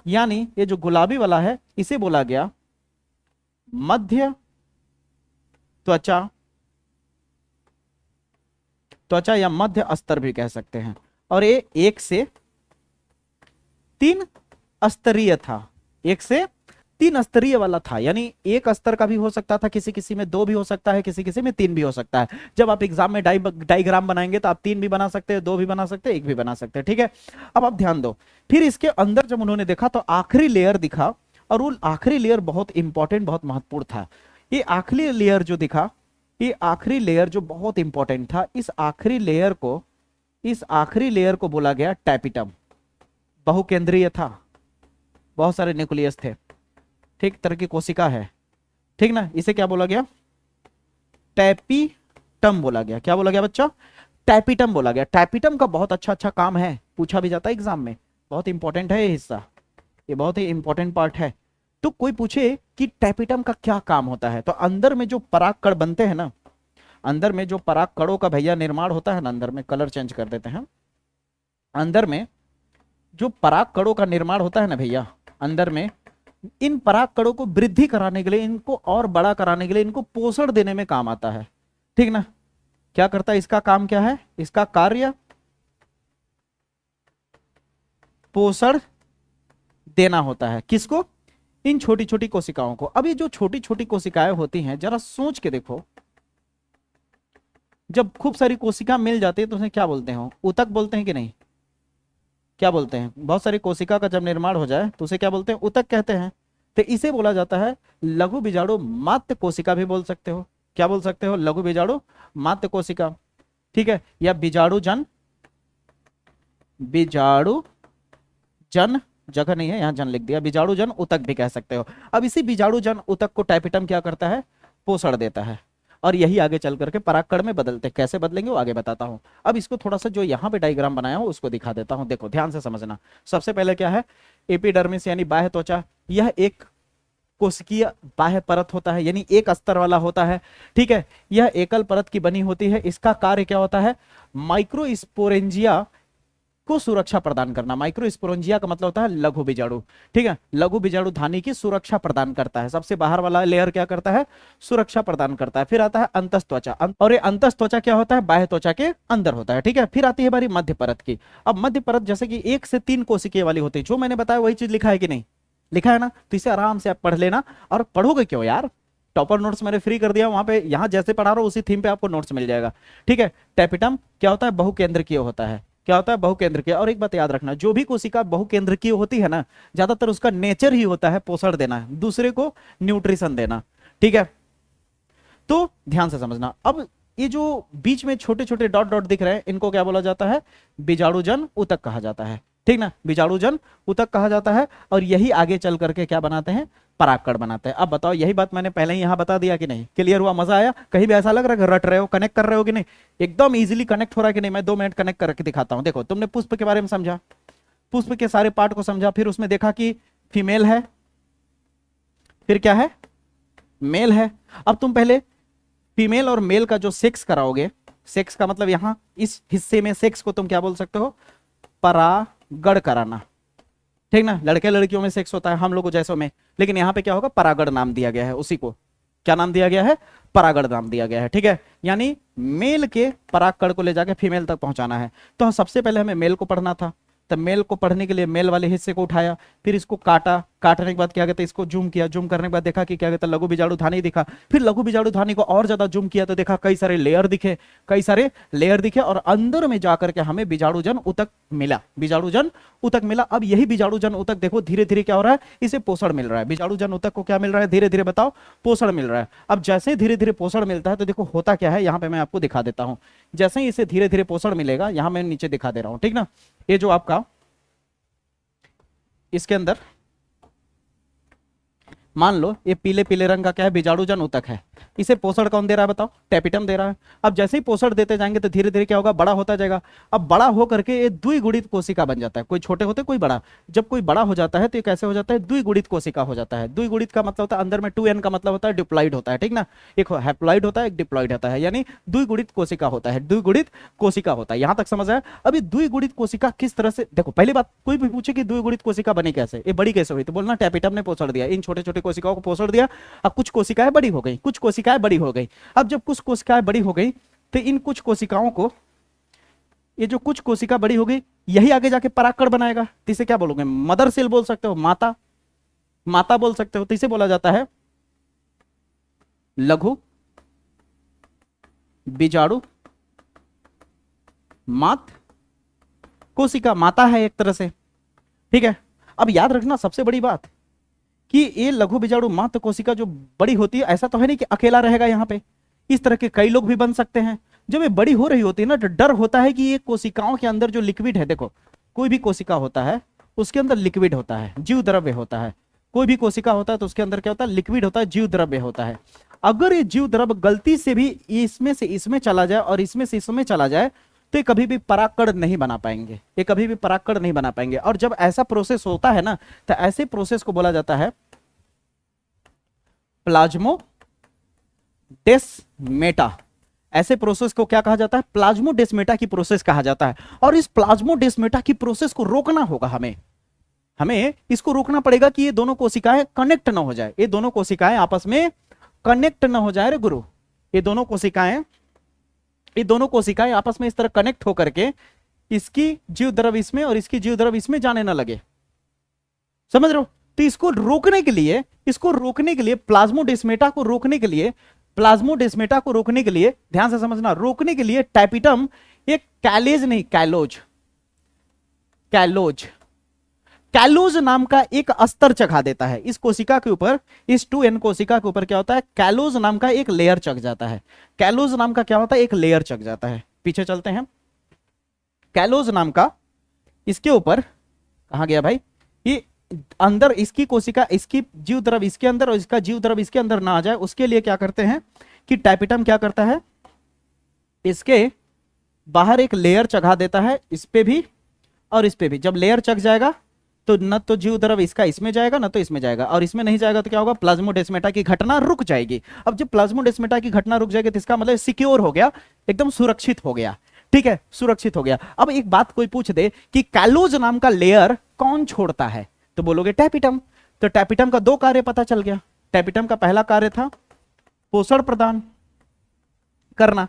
यानी ये जो गुलाबी वाला है इसे बोला गया मध्य त्वचा। त्वचा या मध्य अस्तर भी कह सकते हैं। और ये 1 से 3 स्तरीय था, 1 से 3 स्तरीय वाला था। यानी एक स्तर का भी हो सकता था, किसी किसी में 2 भी हो सकता है, किसी किसी में 3 भी हो सकता है। जब आप एग्जाम में डायग्राम बनाएंगे तो आप 3 भी बना सकते हैं, 2 भी बना सकते हैं, 1 भी बना सकते हैं, ठीक है। अब आप ध्यान दो, फिर इसके अंदर जब उन्होंने देखा तो आखिरी लेयर दिखा। और वो आखिरी लेयर बहुत इंपॉर्टेंट, बहुत महत्वपूर्ण था। ये आखिरी लेयर जो दिखा, ये आखिरी लेयर जो बहुत इंपॉर्टेंट था, इस आखिरी लेयर को बोला गया टैपिटम। बहुकेंद्रीय था, बहुत सारे न्यूक्लियस थे, ठीक, तरह की कोशिका है, ठीक ना। इसे क्या बोला गया? टैपिटम बोला गया। क्या बोला गया बच्चा? टैपिटम बोला गया। टैपिटम का बहुत अच्छा काम है, पूछा भी जाता है एग्जाम में, बहुत इंपॉर्टेंट है ये हिस्सा, ये बहुत ही इंपॉर्टेंट पार्ट है। तो कोई पूछे कि टैपिटम का क्या काम होता है, तो अंदर में जो परागकण बनते हैं ना, अंदर में जो परागकणों का भैया निर्माण होता है ना, अंदर में कलर चेंज कर देते हैं, अंदर में जो परागकणों का निर्माण होता है ना भैया, अंदर में इन परागकणों को वृद्धि कराने के लिए, इनको और बड़ा कराने के लिए, इनको पोषण देने में काम आता है, ठीक ना। क्या करता है? इसका काम क्या है? इसका कार्य पोषण देना होता है। किसको? इन छोटी छोटी कोशिकाओं को। अब ये जो छोटी छोटी कोशिकाएं होती हैं, जरा सोच के देखो, जब खूब सारी कोशिका मिल जाती है तो उसे क्या बोलते हैं? ऊतक बोलते हैं कि नहीं? क्या बोलते हैं? बहुत सारी कोशिका का जब निर्माण हो जाए तो उसे क्या बोलते हैं? ऊतक कहते हैं। तो इसे बोला जाता है लघु बीजाणु मात्र कोशिका भी बोल सकते हो। क्या बोल सकते हो? लघु बीजाणु मात्र कोशिका, ठीक है। या बीजाणु जन जगह नहीं है, यहां जन लिख दिया, बीजाणु जन ऊतक भी कह सकते हो। अब इसी बीजाणु जन ऊतक को टैपिटम क्या करता है? पोषण देता है। और यही आगे चल करके परागकण में बदलते, कैसे बदलेंगे वो आगे बताता हूं। अब इसको थोड़ा सा जो यहाँ पे डायग्राम बनाया हूं उसको दिखा देता हूं, देखो ध्यान से समझना। सबसे पहले क्या है? एपिडर्मिस यानी बाह्य त्वचा। यह एक कोशिकीय बाह्य परत होता है, यानी एक अस्तर वाला होता है, ठीक है। यह एकल परत की बनी होती है। इसका कार्य क्या होता है? माइक्रोस्पोरेंजिया को सुरक्षा प्रदान करना। माइक्रोस्पोरेंजिया का मतलब होता है लघु बीजाणु, ठीक है। लघु बीजाणु धानी की सुरक्षा प्रदान करता है। सबसे बाहर वाला लेयर क्या करता है? सुरक्षा प्रदान करता है। फिर आता है अंतस्त्वचा, और ये अंतस्त्वचा क्या होता है? बाह्य त्वचा के अंदर होता है, ठीक है। फिर आती है हमारी मध्य परत की। अब मध्य परत जैसे कि 1 से 3 कोशिकीय वाली होती है, जो मैंने बताया वही चीज लिखा है कि नहीं? लिखा है ना? तो इसे आराम से आप पढ़ लेना। और पढ़ोगे क्यों यार? टॉपर नोट्स मैंने फ्री कर दिया, वहां पे यहां जैसे पढ़ा रहा हूं उसी थीम पे आपको नोट्स मिल जाएगा। ठीक है, टेपिटम क्या होता है, बहुकेंद्रकीय होता है। क्या होता है, बहुकेंद्रकीय। और एक बात याद रखना, जो भी कोशिका बहुकेंद्रकीय होती है ना, ज्यादातर उसका नेचर ही होता है पोषण देना, दूसरे को न्यूट्रिशन देना। ठीक है, तो ध्यान से समझना। अब ये जो बीच में छोटे छोटे डॉट डॉट दिख रहे हैं, इनको क्या बोला जाता है, बीजाणुजन ऊतक कहा जाता है। ठीक ना, बीजाणुजन ऊतक कहा जाता है। और यही आगे चल करके क्या बनाते हैं, परागकण बनाते हैं। अब बताओ, यही बात मैंने पहले ही यहां बता दिया कि नहीं, क्लियर हुआ, मजा आया? कहीं भी ऐसा लग रहा है रट रहे हो, कनेक्ट कर रहे हो कि नहीं? एकदम इजीली कनेक्ट हो रहा है कि नहीं? मैं 2 मिनट कनेक्ट करके दिखाता हूं। देखो, तुमने पुष्प के बारे में समझा, पुष्प के सारे पार्ट को समझा, फिर उसमें देखा कि फीमेल है, फिर क्या है, मेल है। अब तुम पहले फीमेल और मेल का जो सेक्स कराओगे, सेक्स का मतलब यहां इस हिस्से में सेक्स को तुम क्या बोल सकते हो, परागण कराना। ठीक ना, लड़के लड़कियों में सेक्स होता है, हम लोगों जैसों में, लेकिन यहां पे क्या होगा, परागण नाम दिया गया है उसी को। क्या नाम दिया गया है, परागण नाम दिया गया है। ठीक है, यानी मेल के परागकण को ले जाके फीमेल तक पहुंचाना है। तो सबसे पहले हमें मेल को पढ़ना था, तब मेल को पढ़ने के लिए मेल वाले हिस्से को उठाया, फिर इसको काटा, काटने के बाद क्या कहते हैं, इसको जूम किया, जूम करने के बाद देखा कि क्या कहते हैं, लघु बीजाणुधानी दिखा। फिर लघु बीजाणुधानी को और ज्यादा जूम किया तो देखा कई सारे लेयर दिखे, कई सारे लेयर दिखे, और अंदर में जाकर के हमें बीजाणुजन ऊतक मिला, बीजाणुजन ऊतक मिला। अब यही बीजाणुजन ऊतक देखो धीरे धीरे क्या हो रहा है, इसे पोषण मिल रहा है। बीजाणुजन ऊतक को क्या मिल रहा है, धीरे धीरे बताओ, पोषण मिल रहा है। अब जैसे धीरे धीरे पोषण मिलता है तो देखो होता क्या है, यहां पे मैं आपको दिखा देता हूं। जैसे ही इसे धीरे धीरे पोषण मिलेगा, यहां मैं नीचे दिखा दे रहा हूं। ठीक ना, ये जो आपका इसके अंदर मान लो ये पीले पीले रंग का क्या है, बीजाणुजन ऊतक है। इसे पोषण कौन दे रहा है बताओ, टेपिटम दे रहा है। अब जैसे ही पोषण देते जाएंगे तो धीरे धीरे क्या होगा, बड़ा होता जाएगा। अब बड़ा होकर के ये द्विगुणित कोशिका बन जाता है, कोई छोटे होते कोई बड़ा। जब कोई बड़ा हो जाता है तो ये कैसे हो जाता है, द्विगुणित कोशिका हो जाता है। द्विगुणित का मतलब होता है अंदर में 2n का मतलब होता है डिप्लॉइड होता है। ठीक ना, एक हैप्लॉइड होता है, एक डिप्लॉइड होता है, यानी द्विगुणित कोशिका होता है, द्विगुणित कोशिका होता है। यहां तक समझ आया? अभी द्विगुणित कोशिका किस तरह से, देखो पहली बात, कोई भी पूछे कि द्विगुणित कोशिका बनी कैसे, ये बड़ी कैसे हुई, तो बोलना टेपिटम ने पोषण दिया, इन छोटे छोटे कोशिकाओं को पोषण दिया। अब कुछ कोशिकाएं बड़ी हो गई, कुछ कोशिकाएं बड़ी हो गई। अब जब कुछ कोशिकाएं बड़ी हो गई तो इन कुछ कोशिकाओं को, ये जो कुछ कोशिका बड़ी हो गई, यही आगे जाके परागकण बनाएगा। तो इसे क्या बोलोगे, मदर सेल बोल सकते हो, माता, माता बोल सकते हो। तो इसे बोला जाता है लघु बीजाणु मात कोशिका, माता है एक तरह से। ठीक है, अब याद रखना सबसे बड़ी बात कि ये लघु बीजाणु मात्र कोशिका जो बड़ी होती है, ऐसा तो है नहीं कि अकेला रहेगा यहाँ पे, इस तरह के कई लोग भी बन सकते हैं। जब ये बड़ी हो रही होती है ना, तो डर होता है कि ये कोशिकाओं के अंदर जो लिक्विड है, देखो कोई भी कोशिका होता है उसके अंदर लिक्विड होता है, जीव द्रव्य होता है। कोई भी कोशिका होता है तो उसके अंदर क्या होता है, लिक्विड होता है, जीव द्रव्य होता है। अगर ये जीव द्रव्य गलती से भी इसमें से इसमें चला जाए और इसमें से इसमें चला जाए तो ये कभी भी परागकण नहीं बना पाएंगे, ये कभी भी परागकण नहीं बना पाएंगे। और जब ऐसा प्रोसेस होता है ना, तो ऐसे प्रोसेस को बोला जाता है प्लाज्मोडेस्मेटा। ऐसे प्रोसेस को क्या कहा जाता है, प्लाज्मोडेस्मेटा की प्रोसेस कहा जाता है। और इस प्लाज्मोडेस्मेटा की प्रोसेस को रोकना होगा, हमें इसको रोकना पड़ेगा कि ये दोनों कोशिकाएं कनेक्ट ना हो जाए, ये दोनों कोशिकाएं आपस में कनेक्ट ना हो जाए रे गुरु। ये दोनों कोशिकाएं आपस में इस तरह कनेक्ट होकर के इसकी जीव द्रव्य इसमें और इसकी जीव द्रव्य इसमें जाने ना लगे, समझ रहे हो? तो इसको रोकने के लिए प्लाज्मोडेस्मेटा को रोकने के लिए ध्यान से समझना, रोकने के लिए टेपिटम एक कैलेज नहीं, कैलोज नाम का एक अस्तर चढ़ा देता है इस कोशिका के ऊपर। इस 2n कोशिका के ऊपर क्या होता है, कैलोज नाम का एक लेयर चढ़ जाता है। कैलोज नाम का क्या होता है, एक लेयर चढ़ जाता है। पीछे चलते हैं, कैलोज नाम का इसके ऊपर कहां गया भाई, ये अंदर इसकी कोशिका, इसकी जीव द्रव्य इसके अंदर और इसका जीव द्रव्य इसके अंदर ना आ जाए, उसके लिए क्या करते हैं कि टेपिटम क्या करता है, इसके बाहर एक लेयर चढ़ा देता है, इस पे भी और इस पे भी। जब लेयर चढ़ जाएगा तो न तो जीव द्रव्य इसका इसमें जाएगा न तो इसमें जाएगा, और इसमें नहीं जाएगा तो क्या होगा, प्लाज्मोडेस्मेटा की घटना रुक जाएगी। अब जब प्लाज्मोडेस्मेटा की घटना रुक जाएगी तो इसका मतलब सिक्योर हो गया, एकदम सुरक्षित हो गया। ठीक है, सुरक्षित हो गया। अब एक बात कोई पूछ दे कि कैलोज नाम का लेयर कौन छोड़ता है, तो बोलोगे टेपिटम। तो टेपिटम का 2 कार्य पता चल गया। टेपिटम का पहला कार्य था पोषण प्रदान करना,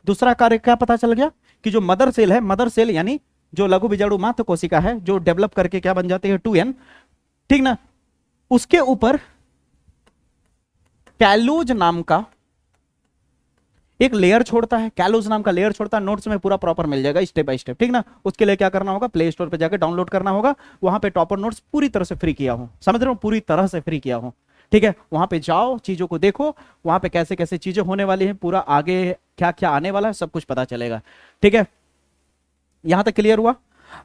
दूसरा कार्य क्या पता चल गया कि जो मदर सेल है, मदर सेल यानी जो लघु बीजाणु मात्र कोशिका है, जो डेवलप करके क्या बन जाती है 2n, ठीक ना, उसके ऊपर कैलोज नाम का एक लेयर छोड़ता है, कैलोज नाम का लेयर छोड़ता है। नोट्स में पूरा प्रॉपर मिल जाएगा स्टेप बाय स्टेप, ठीक ना। उसके लिए क्या करना होगा, प्ले स्टोर पे जाकर डाउनलोड करना होगा। वहां पे टॉपर नोट्स पूरी तरह से फ्री किया हूं, समझ रहे हो, पूरी तरह से फ्री किया हूं, ठीक है। वहां पे जाओ, चीजों को देखो, वहां पे कैसे कैसे चीजें होने वाली है, पूरा आगे क्या क्या आने वाला है, सब कुछ पता चलेगा, ठीक है। यहां तक क्लियर हुआ?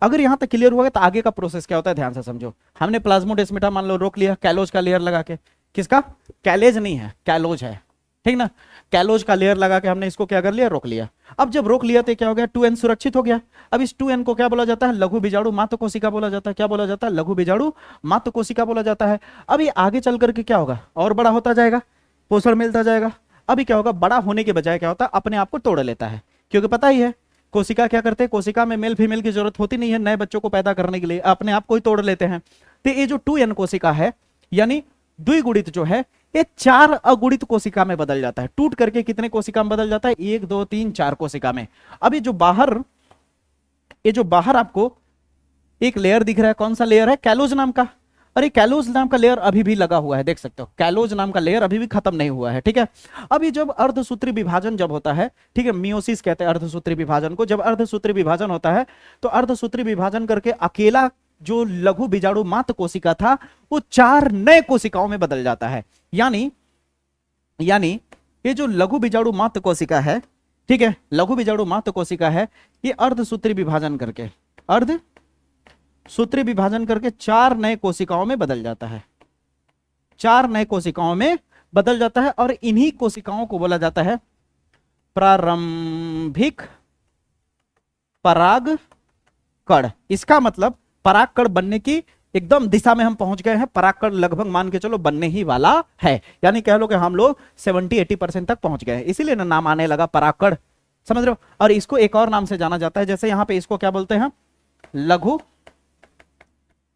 अगर यहां तक क्लियर हुआ तो आगे का प्रोसेस क्या होता है ध्यान से समझो। हमने प्लाज्मोडेस्माटा मान लो रोक लिया, कैलोज का लेयर लगा के, किसका, कैलेज नहीं है, कैलोज है, ठीक ना। कैलोज का लेयर लगा के हमने इसको क्या कर लिया, रोक लिया। अब जब रोक लिया तो क्या हो गया, 2n सुरक्षित हो गया। अब इस 2n को क्या बोला जाता है, लघु बीजाणु मात्र कोशिका बोला जाता है। क्या बोला जाता है, लघु बीजाणु मात्र कोशिका बोला जाता है। अब ये आगे चल करके क्या होगा, और बड़ा होता जाएगा, पोषण मिलता जाएगा। अभी क्या होगा, बड़ा होने के बजाय क्या होता है, अपने आप को तोड़ लेता है, क्योंकि पता ही है कोशिका क्या करते हैं, कोशिका में मेल फीमेल की जरूरत होती नहीं है नए बच्चों को पैदा करने के लिए, अपने आप को ही तोड़ लेते हैं। तो ये जो 2n कोशिका है, यानी द्विगुणित जो है, ये 4 अगुणित कोशिका में बदल जाता है। टूट करके कितने कोशिका में बदल जाता है, 1 2 3 4 कोशिका में। अब ये जो बाहर आपको एक लेयर दिख रहा है, कौन सा लेयर है, कैलोज नाम का। अरे कैलोज नाम का लेयर अभी भी लगा हुआ है, देख सकते हो, कैलोज नाम का लेयर अभी भी खत्म नहीं हुआ है, ठीक है। अभी जब अर्धसूत्री विभाजन जब होता है, ठीक है, मियोसिस कहते हैं अर्धसूत्री विभाजन को। जब अर्धसूत्री विभाजन होता है तो अर्धसूत्री विभाजन करके अकेला जो लघु बीजाणु मात्र कोशिका था वो 4 नए कोशिकाओं में बदल जाता है। यानी ये जो लघु बीजाणु मात्र कोशिका है, ठीक है, लघु बीजाणु मात्र कोशिका है, ये अर्धसूत्री विभाजन करके 4 नए कोशिकाओं में बदल जाता है, 4 नए कोशिकाओं में बदल जाता है। और इन्हीं कोशिकाओं को बोला जाता है प्रारंभिक परागकण। इसका मतलब परागकण बनने की एकदम दिशा में हम पहुंच गए हैं, परागकण लगभग मान के चलो बनने ही वाला है। यानी कह लो कि हम लोग 70-80% तक पहुंच गए हैं, इसीलिए ना नाम आने लगा परागकण, समझ रहे हो। और इसको एक और नाम से जाना जाता है, जैसे यहां पे इसको क्या बोलते हैं, लघु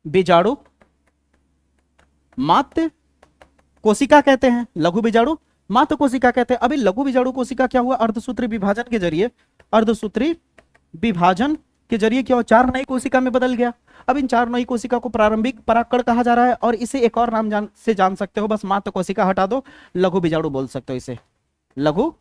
बीजाणु मात्र कोशिका कहते हैं, लघु बीजाणु मात्र कोशिका कहते हैं। अभी लघु बीजाणु कोशिका क्या हुआ, अर्धसूत्री विभाजन के जरिए क्या हुआ, 4 नई कोशिका में बदल गया। अब इन 4 नई कोशिका को प्रारंभिक परागकण कहा जा रहा है, और इसे एक और नाम से जान सकते हो, बस मात्र कोशिका हटा दो, लघु बीजाणु बोल सकते हो, इसे लघु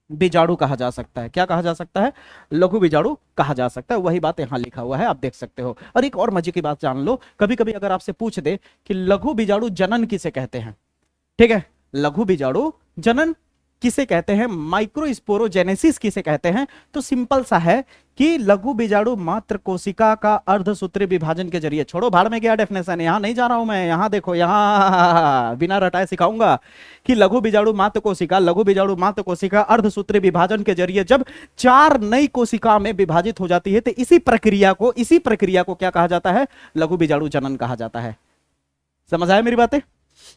बीजाणु कहा जा सकता है। क्या कहा जा सकता है, लघु बीजाणु कहा जा सकता है। वही बात यहां लिखा हुआ है, आप देख सकते हो। और एक और मजे की बात जान लो, कभी कभी अगर आपसे पूछ दे कि लघु बीजाणु जनन किसे कहते हैं, ठीक है, लघु बीजाणु जनन किसे कहते हैं, माइक्रोस्पोरोजेनेसिस किसे कहते हैं, तो सिंपल सा है कि लघु बीजाणु मात्र कोशिका का अर्धसूत्री विभाजन के जरिए, छोड़ो भाड़ में गया डेफिनेशन, यहां नहीं जा रहा हूं मैं, यहां देखो, यहां बिना रटाए सिखाऊंगा कि लघु बीजाणु मात्र कोशिका अर्धसूत्री विभाजन के जरिए जब 4 नई कोशिका में विभाजित हो जाती है, तो इसी प्रक्रिया को क्या कहा जाता है, लघु बीजाणु जनन कहा जाता है। समझ आया मेरी बातें?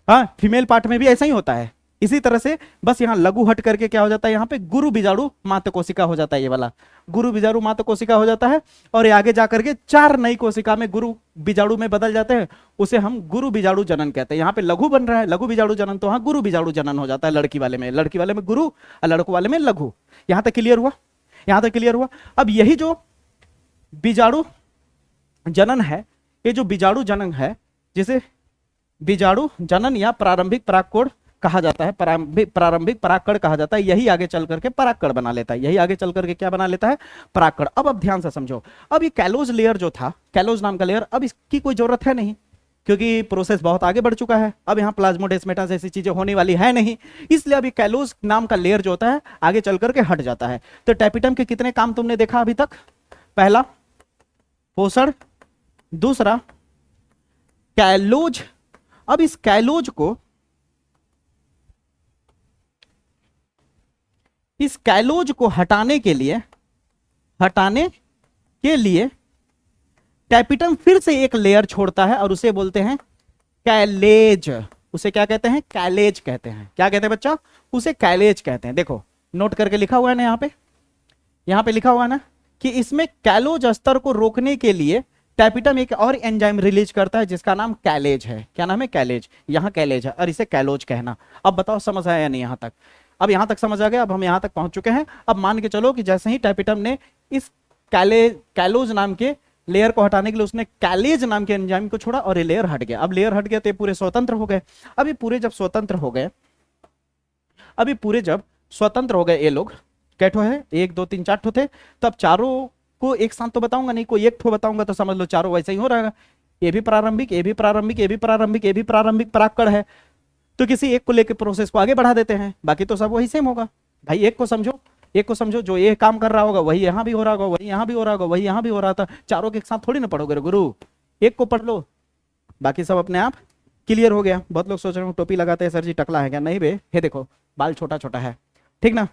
हाँ, फीमेल पार्ट में भी ऐसा ही होता है, इसी तरह से, बस यहां लघु हट करके क्या हो जाता है, यहां पे गुरु बीजाणु मात्र कोशिका हो जाता है, ये वाला गुरु बीजाणु मात्र कोशिका हो जाता है। और ये आगे जाकर के 4 नई कोशिका में गुरु बीजाणु में बदल जाते हैं, उसे हम गुरु बीजाणु जनन कहते हैं। यहां पे लघु बन रहा है, लघु बीजाणु जनन, तो हाँ गुरु बीजाणु जनन हो जाता है। लड़की वाले में गुरु और लड़कों वाले में लघु। यहां तक क्लियर हुआ? अब यही जो बीजाणु जनन है, ये जो बीजाणु जनन है, जिसे बीजाणु जनन या प्रारंभिक परागकण कहा जाता है, प्रारंभिक परागकण कहा जाता है, यही आगे चल करके परागकण बना लेता है, यही आगे चल करके क्या बना लेता है, परागकण। अब ध्यान से समझो, अब ये कैलोज लेयर जो था, कैलोज नाम का लेयर, अब इसकी कोई जरूरत है नहीं, क्योंकि प्रोसेस बहुत आगे बढ़ चुका है। अब यहाँ प्लाज्मोडेस्माटा जैसी चीजें होने वाली है नहीं, इसलिए अभी कैलोज नाम का लेयर जो होता है आगे चल करके हट जाता है। तो टैपिटम के कितने काम तुमने देखा अभी तक? पहला पोषण, दूसरा कैलोज। अब इस कैलोज को हटाने के लिए टैपिटम फिर से एक लेयर छोड़ता है और उसे बोलते हैं कैलेज। उसे क्या कहते हैं? कैलेज कहते हैं। क्या कहते हैं बच्चा? उसे कैलेज कहते हैं। देखो नोट करके लिखा हुआ है ना, यहां पे लिखा हुआ है ना कि इसमें कैलोज स्तर को रोकने के लिए टैपिटम एक और एंजाइम रिलीज करता है जिसका नाम कैलेज है। क्या नाम है? कैलेज। यहां कैलेज है और इसे कैलोज कहना। अब बताओ समझ आया या नहीं यहां तक? अब यहां तक समझ आ गया। अब हम यहां तक पहुंच चुके हैं। अब मान के चलो कि जैसे ही टैपिटम ने इस कैलोज नाम के लेयर को हटाने के लिए उसने कैलेज नाम के एंजाइम को छोड़ा और ये लेयर हट गया। अब लेयर हट गया तो ये पूरे स्वतंत्र हो गए। अभी पूरे जब स्वतंत्र हो गए, अभी पूरे जब स्वतंत्र हो गए, ये लोग कैठो है, 1 2 3 4 ठो थे, तो अब चारों को एक साथ तो बताऊंगा नहीं, कोई एक ठो बताऊंगा तो समझ लो चारों वैसे ही हो रहेगा। ये भी प्रारंभिक, ये भी प्रारंभिक, ये भी प्रारंभिक, ये भी प्रारंभिक परागकण है, तो किसी एक को लेकर प्रोसेस को आगे बढ़ा देते हैं, बाकी तो सब वही सेम होगा। भाई एक को समझो, एक को समझो, जो ये काम कर रहा होगा वही यहाँ भी हो रहा होगा, वही यहाँ भी हो रहा होगा, वही यहाँ भी हो रहा था। चारों के एक साथ थोड़ी ना पढ़ोगे गुरु, एक को पढ़ लो, बाकी सब अपने आप क्लियर हो गया। बहुत लोग सोच रहे हो टोपी लगाते हैं सर जी टकला है क्या? नहीं बे, ये देखो बाल छोटा छोटा है, ठीक ना।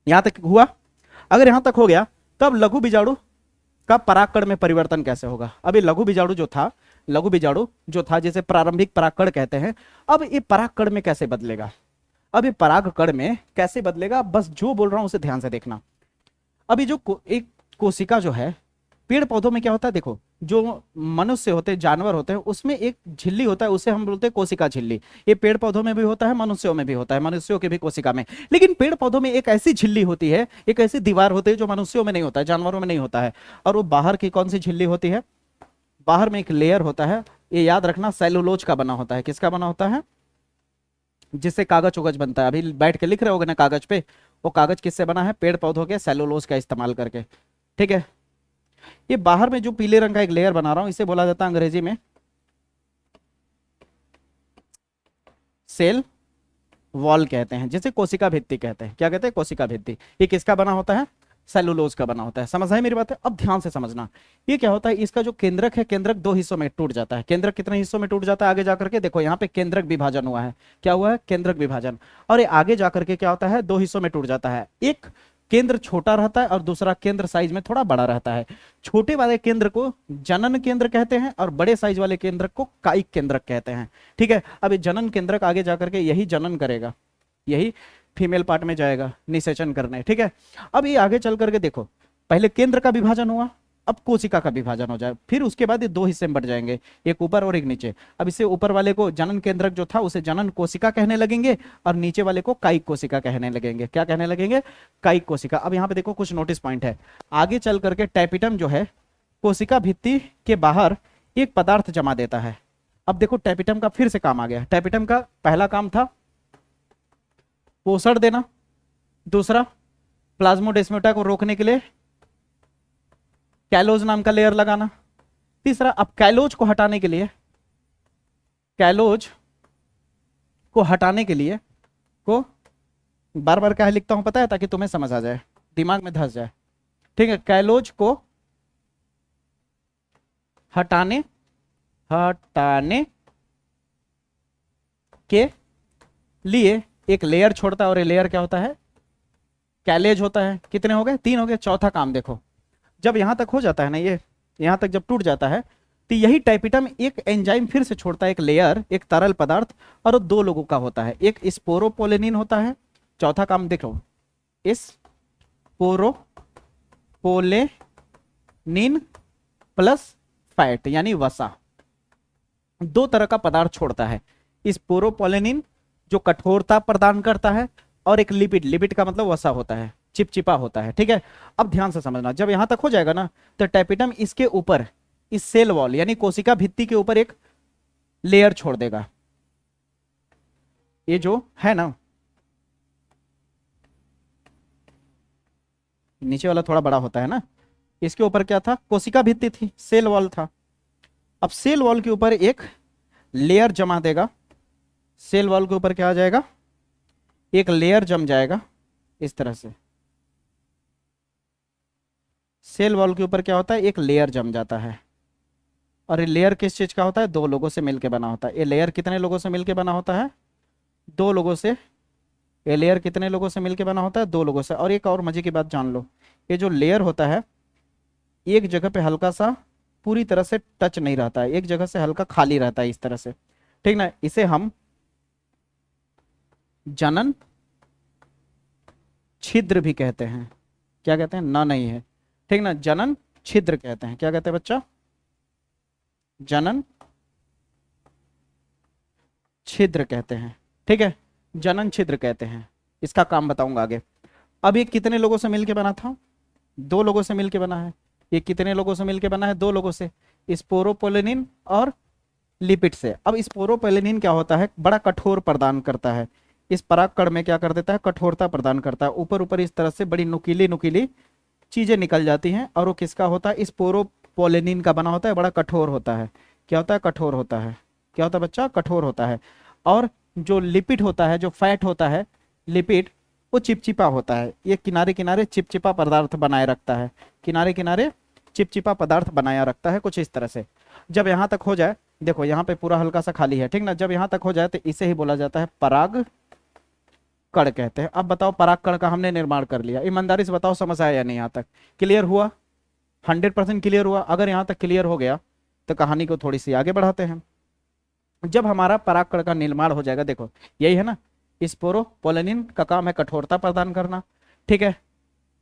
यहां तक हुआ। अगर यहां तक हो गया तब लघु बीजाणु का परागकण में परिवर्तन कैसे होगा? अभी लघु बीजाणु जो था, लघु बीजाणु जो था जिसे प्रारंभिक परागकण कहते हैं, अब ये परागकण में कैसे बदलेगा? अब ये परागकण में कैसे बदलेगा? बस जो बोल रहा हूं उसे ध्यान से देखना। अभी जो एक कोशिका जो है, पेड़ पौधों में क्या होता है देखो, जो मनुष्य होते हैं, जानवर होते हैं, उसमें एक झिल्ली होता है, उसे हम बोलते हैं कोशिका झिल्ली। ये पेड़ पौधों में भी होता है, मनुष्यों में भी होता है, मनुष्यों के भी कोशिका में। लेकिन पेड़ पौधों में एक ऐसी झिल्ली होती है, एक ऐसी दीवार होती है जो मनुष्यों में नहीं होता है, जानवरों में नहीं होता है। और वो बाहर की कौन सी झिल्ली होती है? बाहर में एक लेयर होता है, ये याद रखना, सेलुलोज का बना होता है। किसका बना होता है? जिससे कागज उगज बनता है। अभी बैठ के लिख रहे होगे ना कागज पे, वो कागज किससे बना है? पेड़ पौधों के सेलुलोज का इस्तेमाल करके, ठीक है। ये बाहर में जो पीले रंग का एक लेयर बना रहा हूं, इसे बोला जाता है अंग्रेजी में सेल वॉल कहते हैं, जिसे कोशिका भित्ति कहते हैं। क्या कहते हैं? कोशिका भित्ति। ये किसका बना होता है? सेलुलोज का बना होता है। समझ आई मेरी बात है? अब ध्यान से समझना, ये क्या होता है, इसका जो केंद्रक है, केंद्रक 2 हिस्सों में टूट जाता है। केंद्रक कितने हिस्सों में टूट जाता है? आगे जाकर के देखो, यहाँ पे केंद्रक विभाजन हुआ है। क्या हुआ है? केंद्रक विभाजन। और ये आगे जाकर के क्या होता है? 2 हिस्सों में टूट जाता है। एक केंद्र छोटा रहता है और दूसरा केंद्र साइज में थोड़ा बड़ा रहता है। छोटे वाले केंद्र को जनन केंद्र कहते हैं और बड़े साइज वाले केंद्र को कायिक केंद्रक कहते हैं, ठीक है। अब ये जनन केंद्रक आगे जाकर के यही जनन करेगा, यही फीमेल पार्ट में जाएगा निषेचन करने, ठीक है। अब ये आगे चल करके देखो, पहले केंद्र का विभाजन हुआ, अब कोशिका का विभाजन हो जाए, फिर उसके बाद ये 2 हिस्से में बढ़ जाएंगे, एक ऊपर और एक नीचे। अब इससे ऊपर वाले को जनन केंद्रक जो था उसे जनन कोशिका कहने लगेंगे और नीचे वाले को कायिक कोशिका कहने लगेंगे। क्या कहने लगेंगे? कायिक कोशिका। अब यहाँ पे देखो कुछ नोटिस पॉइंट है। आगे चल करके टैपिटम जो है कोशिका भित्ति के बाहर एक पदार्थ जमा देता है। अब देखो टैपिटम का फिर से काम आ गया। टैपिटम का पहला काम था पोषण देना, दूसरा प्लाज्मोडेस्माटा को रोकने के लिए कैलोज नाम का लेयर लगाना, तीसरा अब कैलोज को हटाने के लिए, कैलोज को हटाने के लिए को बार बार क्या लिखता हूं पता है? ताकि तुम्हें समझ आ जाए, दिमाग में धस जाए, ठीक है। कैलोज को हटाने के लिए एक लेयर छोड़ता है और ये लेयर क्या होता है? कैलेज होता है। कितने हो गए? 3 हो गए। चौथा काम देखो, जब यहां तक हो जाता है ना, ये यहां तक जब टूट जाता है तो यही टाइपिटम एक एंजाइम फिर से छोड़ता है, एक लेयर, एक तरल पदार्थ, और 2 लोगों का होता है। एक स्पोरोपोलेनिन होता है। चौथा काम देखो, स्पोरोपोलेनिन प्लस फैट यानी वसा, 2 तरह का पदार्थ छोड़ता है। स्पोरोपोलेनिन जो कठोरता प्रदान करता है और एक लिपिड, लिपिड का मतलब वसा होता है, चिपचिपा होता है, ठीक है। अब ध्यान से समझना, जब यहां तक हो जाएगा ना तो टैपिटम इसके ऊपर, इस सेल वॉल यानी कोशिका भित्ति के ऊपर एक लेयर छोड़ देगा। ये जो है ना, नीचे वाला थोड़ा बड़ा होता है ना, इसके ऊपर क्या था? कोशिका भित्ति थी, सेल वॉल था। अब सेल वॉल के ऊपर एक लेयर जमा देगा। सेल वॉल के ऊपर क्या आ जाएगा? एक लेयर जम जाएगा इस तरह से। सेल वॉल के ऊपर क्या होता है? एक लेयर जम जाता है। और ये लेयर किस चीज का होता है? 2 लोगों से मिलकर बना होता है। ये लेयर कितने लोगों से मिलकर बना होता है? 2 लोगों से। ये लेयर कितने लोगों से मिलकर बना होता है? 2 लोगों से। और एक और मजे की बात जान लो, ये जो लेयर होता है एक जगह पे हल्का सा पूरी तरह से टच नहीं रहता है, एक जगह से हल्का खाली रहता है इस तरह से, ठीक ना। इसे हम जनन छिद्र भी कहते हैं। क्या कहते हैं? ना नहीं है, ठीक ना, जनन छिद्र कहते हैं। क्या कहते हैं बच्चा? जनन छिद्र कहते हैं, ठीक है, जनन छिद्र कहते हैं। इसका काम बताऊंगा आगे। अब ये कितने लोगों से मिलके बना था? 2 लोगों से मिलके बना है। ये कितने लोगों से मिलकर बना है? 2 लोगों से, स्पोरोपोलिनिन और लिपिड से। अब स्पोरोपोलिनिन क्या होता है? बड़ा कठोर प्रदान करता है, इस परागकण में क्या कर देता है? कठोरता प्रदान करता है। ऊपर ऊपर इस तरह से बड़ी नुकीली नुकीली चीजें निकल जाती हैं, और वो किसका होता है? स्पोरोपोलिनिन का बना होता है, बड़ा कठोर होता है। क्या होता है? कठोर होता है। क्या होता है बच्चा? कठोर होता है। और जो लिपिड होता है, जो फैट होता है लिपिड, वो चिपचिपा होता है। ये किनारे किनारे चिपचिपा पदार्थ बनाए रखता है, किनारे किनारे चिपचिपा पदार्थ बनाया रखता है, कुछ इस तरह से। जब यहाँ तक हो जाए, देखो यहाँ पे पूरा हल्का सा खाली है, ठीक ना, जब यहाँ तक हो जाए तो इसे ही बोला जाता है पराग कण कहते हैं। अब बताओ, पराग कण का हमने निर्माण कर लिया, ईमानदारी से बताओ समझ आया या नहीं? यहाँ तक क्लियर हुआ? 100% क्लियर हुआ? अगर यहाँ तक क्लियर हो गया तो कहानी को थोड़ी सी आगे बढ़ाते हैं। जब हमारा परागकण का निर्माण हो जाएगा, देखो यही है ना, स्पोरोपोलिनिन का काम है कठोरता प्रदान करना, ठीक है,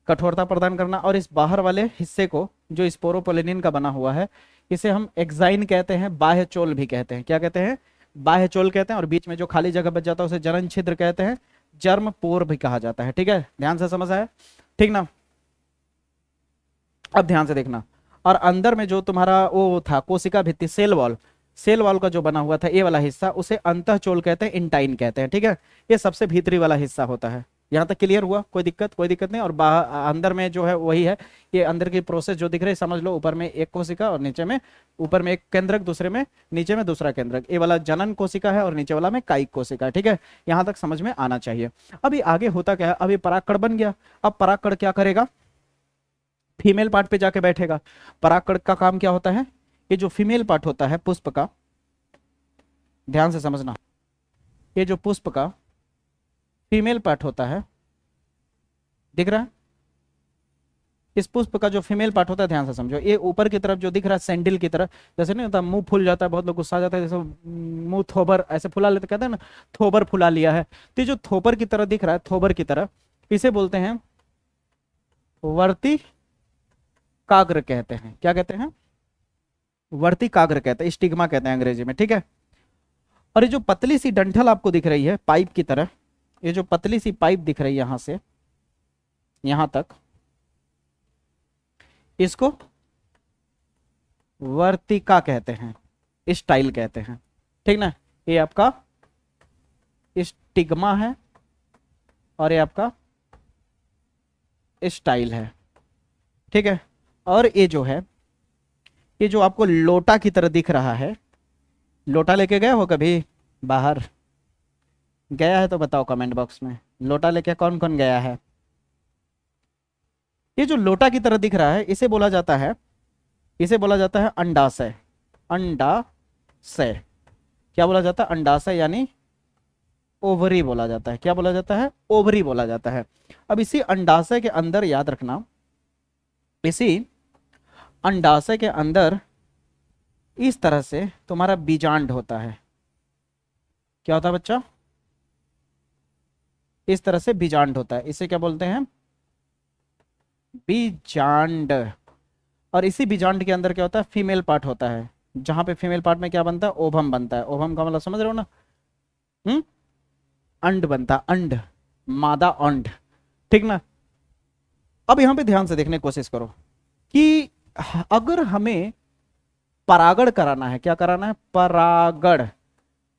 कठोरता प्रदान करना। और इस बाहर वाले हिस्से को जो स्पोरोपोलिनिन का बना हुआ है, इसे हम एक्साइन कहते हैं, बाह्य चोल भी कहते हैं। क्या कहते हैं? बाह्य चोल कहते हैं। और बीच में जो खाली जगह बच जाता है उसे जनन छिद्र कहते हैं, जर्म पोर भी कहा जाता है। ठीक है, ध्यान से समझ आया? ठीक ना? अब ध्यान से देखना। और अंदर में जो तुम्हारा वो था कोशिका भित्ति, सेल वॉल, सेल वॉल का जो बना हुआ था ये वाला हिस्सा, उसे अंतःचोल कहते हैं, इंटाइन कहते हैं। ठीक है, ये सबसे भीतरी वाला हिस्सा होता है। यहाँ तक क्लियर हुआ? कोई दिक्कत? कोई दिक्कत नहीं। और बाहर अंदर में जो है वही है, ये अंदर की प्रोसेस जो दिख रही है समझ लो, ऊपर में एक कोशिका और नीचे में, ऊपर में एक केंद्रक, दूसरे में, नीचे में दूसरा केंद्रक। ये वाला जनन कोशिका है और नीचे वाला में कायिक कोशिका है। ठीक है, यहाँ तक समझ में आना चाहिए। अभी आगे होता क्या है? अभी परागकण बन गया। अब परागकण क्या करेगा? फीमेल पार्ट पे जाके बैठेगा। परागकण का काम क्या होता है? ये जो फीमेल पार्ट होता है पुष्प का, ध्यान से समझना, ये जो पुष्प का फीमेल पार्ट होता है, दिख रहा है? इस पुष्प का जो फीमेल पार्ट होता है, ध्यान से समझो, ये ऊपर की तरफ जो दिख रहा है सैंडल की तरह, जैसे नहीं होता मुंह फूल जाता है, बहुत लोग गुस्सा आ जाता है, जैसे मुंह थोबर ऐसे फुला लेते, कहते हैं ना थोबर फुला लिया है, तो जो थोबर की तरह दिख रहा है, थोबर की तरह, इसे बोलते हैं वर्ती काग्र कहते हैं। क्या कहते हैं? वर्ती काग्र कहते हैं, स्टिग्मा कहते हैं अंग्रेजी में। ठीक है, और ये जो पतली सी डंठल आपको दिख रही है पाइप की तरह, ये जो पतली सी पाइप दिख रही है यहां से यहां तक, इसको वर्तिका कहते हैं, स्टाइल कहते हैं। ठीक ना, ये आपका स्टिग्मा है और ये आपका स्टाइल है। ठीक है, और ये जो है, ये जो आपको लोटा की तरह दिख रहा है, लोटा लेके गए हो कभी बाहर? गया है तो बताओ कमेंट बॉक्स में, लोटा लेके कौन कौन गया है? ये जो लोटा की तरह दिख रहा है, इसे बोला जाता है, इसे बोला जाता है अंडाशय। अंडाशय क्या बोला जाता है? अंडाशय यानी ओवरी बोला जाता है। क्या बोला जाता है? ओवरी बोला जाता है। अब इसी अंडाशय के अंदर, याद रखना, इसी अंडाशय के अंदर इस तरह से तुम्हारा बीजांड होता है। क्या होता है बच्चा? इस तरह से बीजांड होता है। इसे क्या बोलते हैं? बीजांड। और इसी बीजांड के अंदर क्या होता है? फीमेल पार्ट होता है, जहां पे फीमेल पार्ट में क्या बनता है? ओवम बनता है। ओवम का मतलब समझ रहे हो ना? अंड बनता, अंड, मादा अंड। ठीक ना? अब यहां पे ध्यान से देखने की कोशिश करो कि अगर हमें परागण कराना है, क्या कराना है? परागण।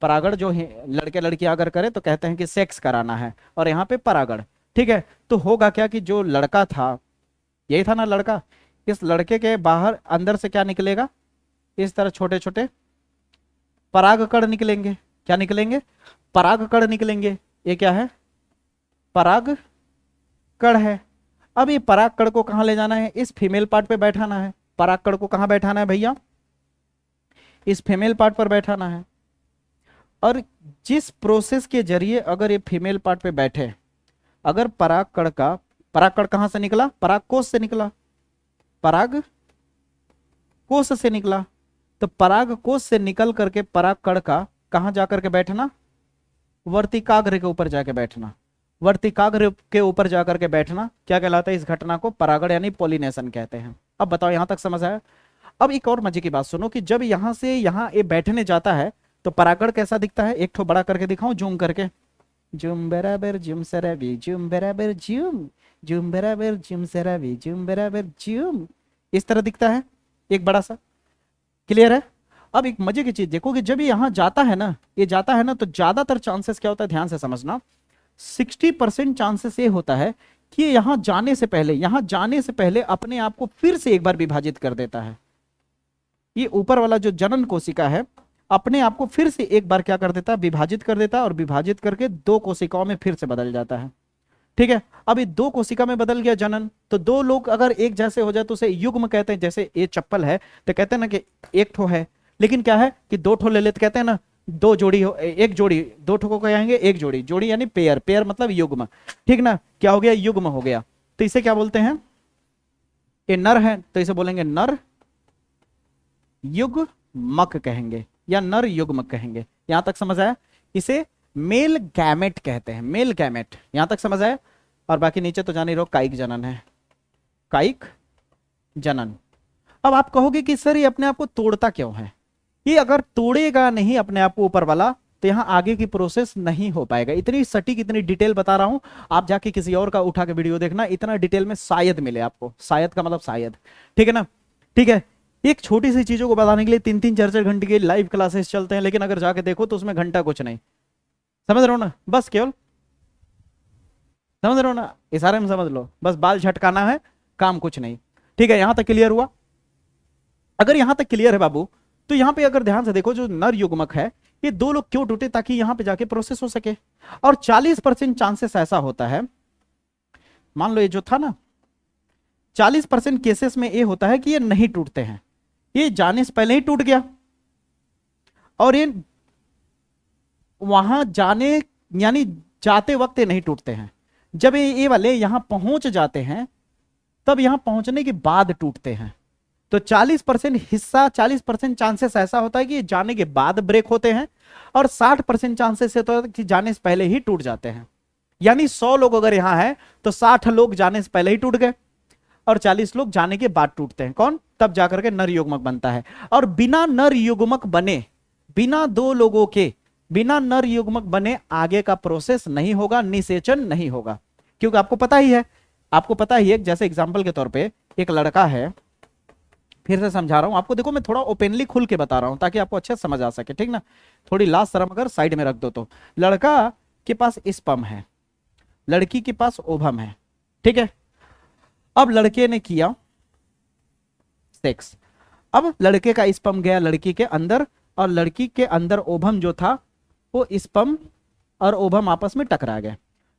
परागण जो लड़के लड़कियां अगर करे तो कहते हैं कि सेक्स कराना है, और यहाँ पे परागण। ठीक है, तो होगा क्या कि जो लड़का था, यही था ना लड़का, इस लड़के के बाहर अंदर से क्या निकलेगा? इस तरह छोटे छोटे परागकण निकलेंगे। क्या निकलेंगे? परागकण निकलेंगे। ये क्या है? परागकण है। अब ये परागकण को कहां ले जाना है? इस फीमेल पार्ट पे बैठाना है। परागकण को कहां बैठाना है भैया? इस फीमेल पार्ट पर बैठाना है। और जिस प्रोसेस के जरिए अगर ये फीमेल पार्ट पे बैठे, अगर परागकण कहां से निकला? परागकोश से निकला, परागकोश से निकला, तो परागकोश से निकल करके परागकण का कहां जाकर के बैठना? वर्तिकाग्र के ऊपर जाके बैठना। वर्तिकाग्र के ऊपर जाकर के बैठना क्या कहलाता है? इस घटना को परागण यानी पॉलिनेशन कहते हैं। अब बताओ यहां तक समझ आया? अब एक और मजे की बात सुनो कि जब यहां से यहां ये बैठने जाता है तो परागण कैसा दिखता है? एक ठो बड़ा करके दिखाऊं, जूम करके, जूम बराबर जूम सराबी, जूम बराबर जूम, जूम बराबर जूम सराबी, जूम बराबर जूम, इस तरह दिखता है एक बड़ा सा, क्लियर है। अब एक मजे की चीज देखो कि जब ये यहां जाता है ना, ये जाता है ना, तो ज्यादातर चांसेस क्या होता है, ध्यान से समझना, 60% चांसेस ये होता है कि ये यहां जाने से पहले, यहां जाने से पहले अपने आप को फिर से एक बार विभाजित कर देता है। ये ऊपर वाला जो जनन कोशिका है अपने आप को फिर से एक बार क्या कर देता है, विभाजित कर देता है, और विभाजित करके 2 कोशिकाओं में फिर से बदल जाता है। ठीक है, अब ये 2 कोशिका में बदल गया जनन, तो 2 लोग अगर एक जैसे हो जाए तो उसे युग्म कहते हैं। जैसे ये चप्पल है तो कहते हैं ना कि एक ठो है, लेकिन क्या है कि 2 ठो ले लेते, कहते हैं ना 2 जोड़ी हो, एक जोड़ी, 2 ठो को कहेंगे एक जोड़ी, जोड़ी यानी पेयर, पेयर मतलब युग्म, ठीक ना, क्या हो गया, युग्म हो गया। तो इसे क्या बोलते हैं, ये नर है तो इसे बोलेंगे नर युग्मक कहेंगे, या नर युग्मक कहेंगे। यहां तक समझ आया। इसे मेल गैमेट कहते हैं, मेल गैमेट, यहां तक समझ आया। और बाकी नीचे तो जान ही रहो कायिक जनन है, कायिक जनन। अब आप कहोगे कि सर ये अपने आप को तोड़ता क्यों है, ये अगर तोड़ेगा नहीं अपने आप को ऊपर वाला तो यहां आगे की प्रोसेस नहीं हो पाएगा। इतनी सटीक, इतनी डिटेल बता रहा हूं, आप जाके किसी और का उठा के वीडियो देखना, इतना डिटेल में शायद मिले आपको, शायद का मतलब शायद, ठीक है ना। ठीक है, एक छोटी सी चीजों को बताने के लिए 3-3 4-4 घंटे के लाइव क्लासेस चलते हैं, लेकिन अगर जाके देखो तो उसमें घंटा कुछ नहीं, समझ रहे हो ना, बस केवल समझ रहे हो ना, इशारे में समझ लो, बस बाल झटकाना है, काम कुछ नहीं। ठीक है, यहां तक क्लियर हुआ। अगर यहां तक क्लियर है बाबू, तो यहां पे अगर ध्यान से देखो, जो नर युग्मक है ये 2 लोग क्यों टूटे, ताकि यहां पे जाके प्रोसेस हो सके। और 40% चांसेस ऐसा होता है, मान लो ये जो था ना, 40% केसेस में ये होता है कि ये नहीं टूटते हैं, ये जाने से पहले ही टूट गया, और ये वहां जाने यानी जाते वक्त ये नहीं टूटते हैं। जब ये वाले यहां पहुंच जाते हैं तब यहां पहुंचने के बाद टूटते हैं। तो 40% हिस्सा, 40% चांसेस ऐसा होता है कि जाने के बाद ब्रेक होते हैं, और 60% चांसेस होता है कि जाने से पहले ही टूट जाते हैं। यानी 100 लोग अगर यहां है तो 60 लोग जाने से पहले ही टूट गए, और 40 लोग जाने के बाद टूटते हैं। कौन, तब जाकर के नर युग्मक बनता है। और बिना नर युग्मक बने, बिना 2 लोगों के, बिना नर युग्मक बने आगे का प्रोसेस नहीं होगा, निषेचन नहीं होगा। क्योंकि आपको पता ही है, आपको पता ही है, जैसे एग्जांपल के तौर पे एक लड़का है, फिर से समझा रहा हूं आपको, देखो मैं थोड़ा ओपनली खुल के बता रहा हूं ताकि आपको अच्छे से समझ आ सके, ठीक ना। थोड़ी लाज शर्म अगर साइड में रख दो तो, लड़का के पास स्पर्म है, लड़की के पास ओवम है, ठीक है। अब लड़के ने किया सेक्स, अब लड़के का स्पर्म गया लड़की के अंदर, और लड़की के अंदर ओवम जो था वो स्पर्म और ओवम आपस में टकरा गए।